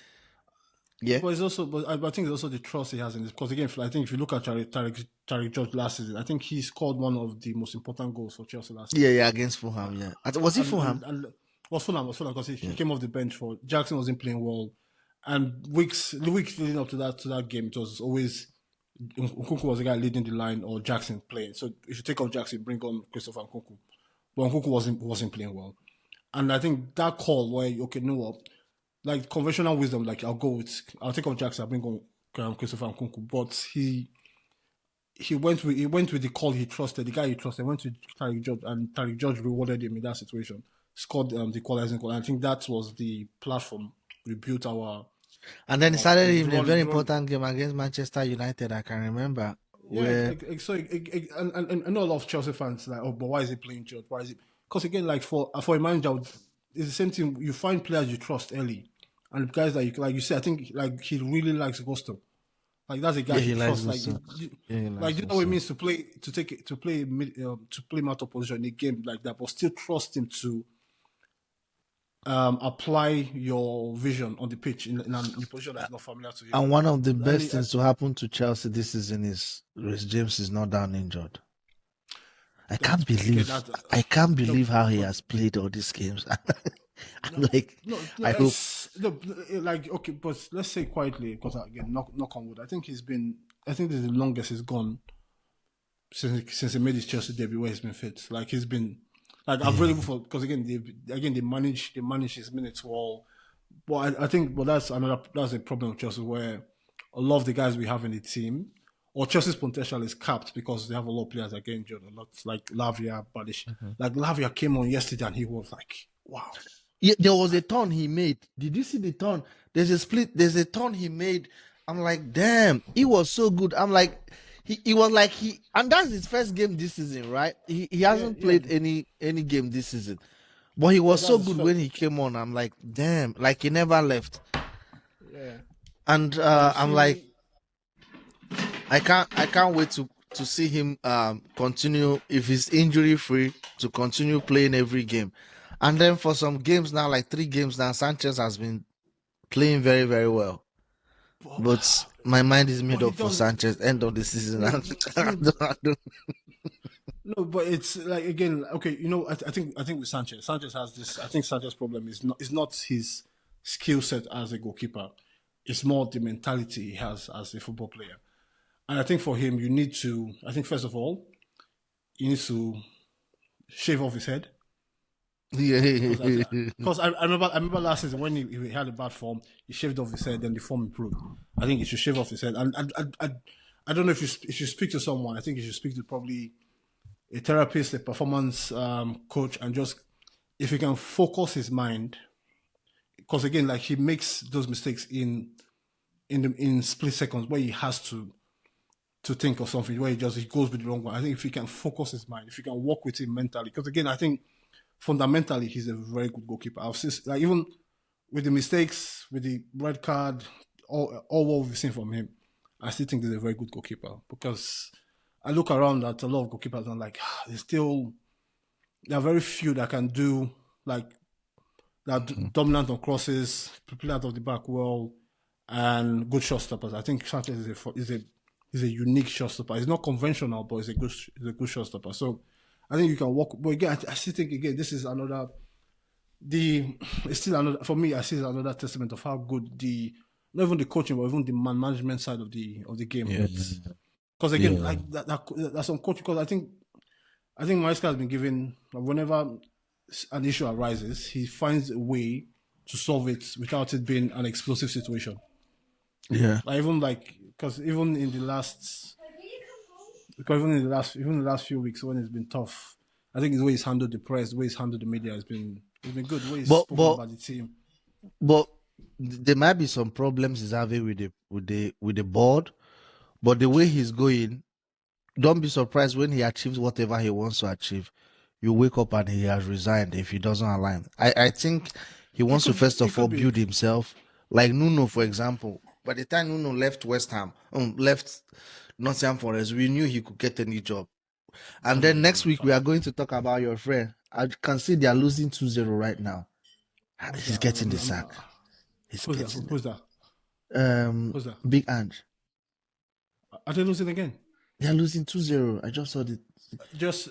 Yeah, but it's also but I think it's also the trust he has in this because again I think if you look at Tariq George last season, I think he scored one of the most important goals for Chelsea last yeah, season. yeah, against Fulham. Yeah, was it Fulham? And was Fulham because he Yeah, came off the bench for Jackson wasn't playing well, and the weeks leading up to that game, it was always Nkunku was the guy leading the line or Jackson playing. So if you take off Jackson, bring on Christopher Nkunku, but Nkunku wasn't playing well, and I think that call where okay, you know what, like conventional wisdom, like I'll take off Jackson, I'll bring on Christopher Nkunku, but he went with the call he trusted, the guy he trusted. Went with Tariq George, and Tariq George rewarded him in that situation. Scored the equalizing goal. And I think that was the platform we built and then he started the in a run. very The run. important game against Manchester United. I can remember Yeah, where I know a lot of Chelsea fans like, oh, but why is he playing George? Why is it? Because again, like for a manager, it's the same thing. You find players you trust early, and guys that like you say, I think like he really likes Gusto. Like that's a guy yeah he he likes trusts. Gusto. Yeah, he Like likes you know what it Gusto. means to play to play him out of position in a game like that, but still trust him to apply your vision on the pitch in a position that's not familiar to him. And one of the And best things to happen to Chelsea this season is Reece James is not down injured. I can't again, believe that I can't no, believe how he but has played all these games. I'm no, like, no, I hope. no, like okay, but let's say quietly because again, knock on wood. I think I think this is the longest he's gone since he made his Chelsea debut where he's been fit. Like he's been like Yeah, available for because again they manage his minutes well. But I think that's a problem with Chelsea where a lot of the guys we have in the team or Chelsea's potential is capped because they have a lot of players that get injured a lot, like Lavia, Badish. mhm. Like Lavia came on yesterday and he was like, wow. Yeah, there was a turn he made. Did you see the turn? There's a split. There's a turn he made. I'm like, damn, he was so good. I'm like, he was like and that's his first game this season, right? He Yeah, hasn't yeah, played any game this season, but he yeah. was so That's his good first. when he came on. I'm like, damn, like he never left. Yeah, And like I'm like, he. I can't wait to see him continue if he's injury free to continue playing every game. And then for some games now, like 3 games now, Sanchez has been playing very, very well. But, But my mind is made but he up for does Sanchez end of the season. no, no, I don't- no. But it's like again, okay. You know, I think with Sanchez, Sanchez has this. I think Sanchez's problem is not his skill set as a goalkeeper. It's more the mentality he has as a football player. And I think for him, you need to. I think first of all, he needs to shave off his head yeah. because I remember last season when he had a bad form, he shaved off his head, then the form improved. I think he should shave off his head. And I don't know if you speak to someone. I think you should speak to probably a therapist, a performance coach, and just if he can focus his mind, because again, like he makes those mistakes in split seconds where he has to think of something where he goes with the wrong one. I think if he can focus his mind, if he can work with him mentally, because again, I think fundamentally he's a very good goalkeeper. I've seen like even with the mistakes, with the red card, all what we've seen from him, I still think he's a very good goalkeeper because I look around at a lot of goalkeepers and I'm like, there are very few that can do like that dominant on crosses, play out of the back well, and good shot stoppers. I think Sanchez is a unique shot stopper. He's not conventional, but he's a good shot stopper. So I think you can walk. But again, I still think again this is another. It's still another for me. I see it's another testament of how good not even the coaching, but even the management side of the game Yeah. is. Because again, Yeah. like that's some coaching. Because I think Maresca has been given whenever an issue arises, he finds a way to solve it without it being an explosive situation. Yeah. Like even like because even in the last few weeks when it's been tough, I think the way he's handled the press, the way he's handled the media has been good. The way he's But spoken but about the team. but there might be some problems he's having with the board. But the way he's going, don't be surprised when he achieves whatever he wants to achieve. You wake up and he has resigned if he doesn't align. I think he wants to first It of all could be. build himself. Like Nuno, for example. By the time Nuno left West Ham, left Nottingham Forest, we knew he could get any job. And Andrew then is next on week we fire. are going to talk about your friend. I can see they are losing 2-0 right now. Who's He's that? getting the sack. He's Who's that? getting Who's that? it. Who's that? Big Ange. Are they losing again? They are losing 2-0. I just saw the. It's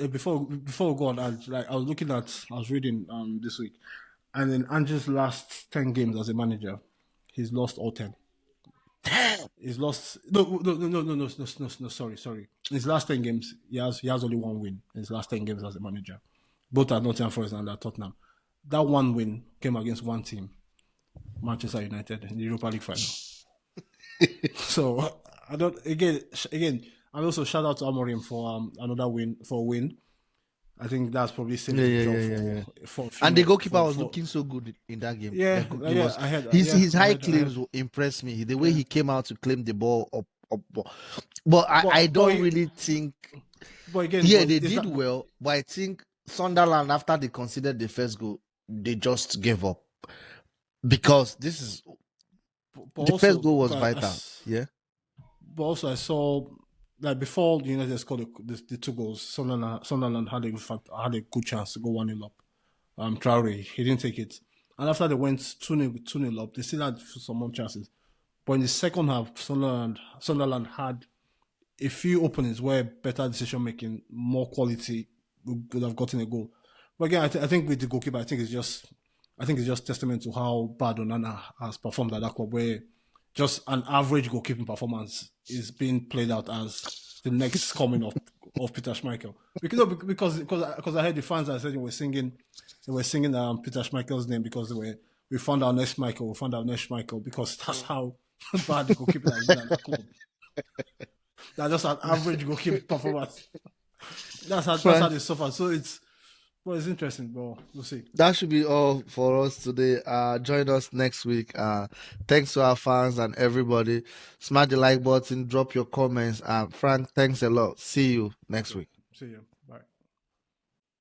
Before we go on, I was looking at, I was reading this week, and in Andrew's last 10 games as a manager, he's lost all 10. He's lost no, sorry. In his last 10 games, he has only one win in his last 10 games as a manager. Both at Nottingham Forest and at Tottenham. That one win came against one team, Manchester United, in the Europa League final. So I don't again, and also shout out to Amorim for another win for a win. I think that's probably saved his job for a few And the more, goalkeeper was for looking so good in that game. yeah, He was I heard his I high heard claims will impress me. The way yeah. he came out to claim the ball up. But I don't But really think. again, Yeah, but they is did that well, but I think Sunderland, after they conceded the first goal, they just gave up because but the first also goal was vital. Yeah. but also I saw like before the United scored the 2 goals, Sunderland had a good chance to go 1-0 up. Traore, he didn't take it. And after they went 2-0 up, they still had some more chances. But in the second half, Sunderland had a few openings where better decision making, more quality would have gotten a goal. But again, I think with the goalkeeper, I think it's just testament to how bad Onana has performed at that club, where just an average goalkeeping performance is being played out as the next coming of Peter Schmeichel. Because I heard the fans that said they were singing Peter Schmeichel's name because we found our next Schmeichel because that's how bad the goalkeeping has been at that club. That's just an average goalkeeping performance. That's how they suffer. So it's interesting, but we'll see. That should be all for us today. Join us next week. Thanks to our fans and everybody. Smash the like button, drop your comments. Frank, thanks a lot. See you next week. See you.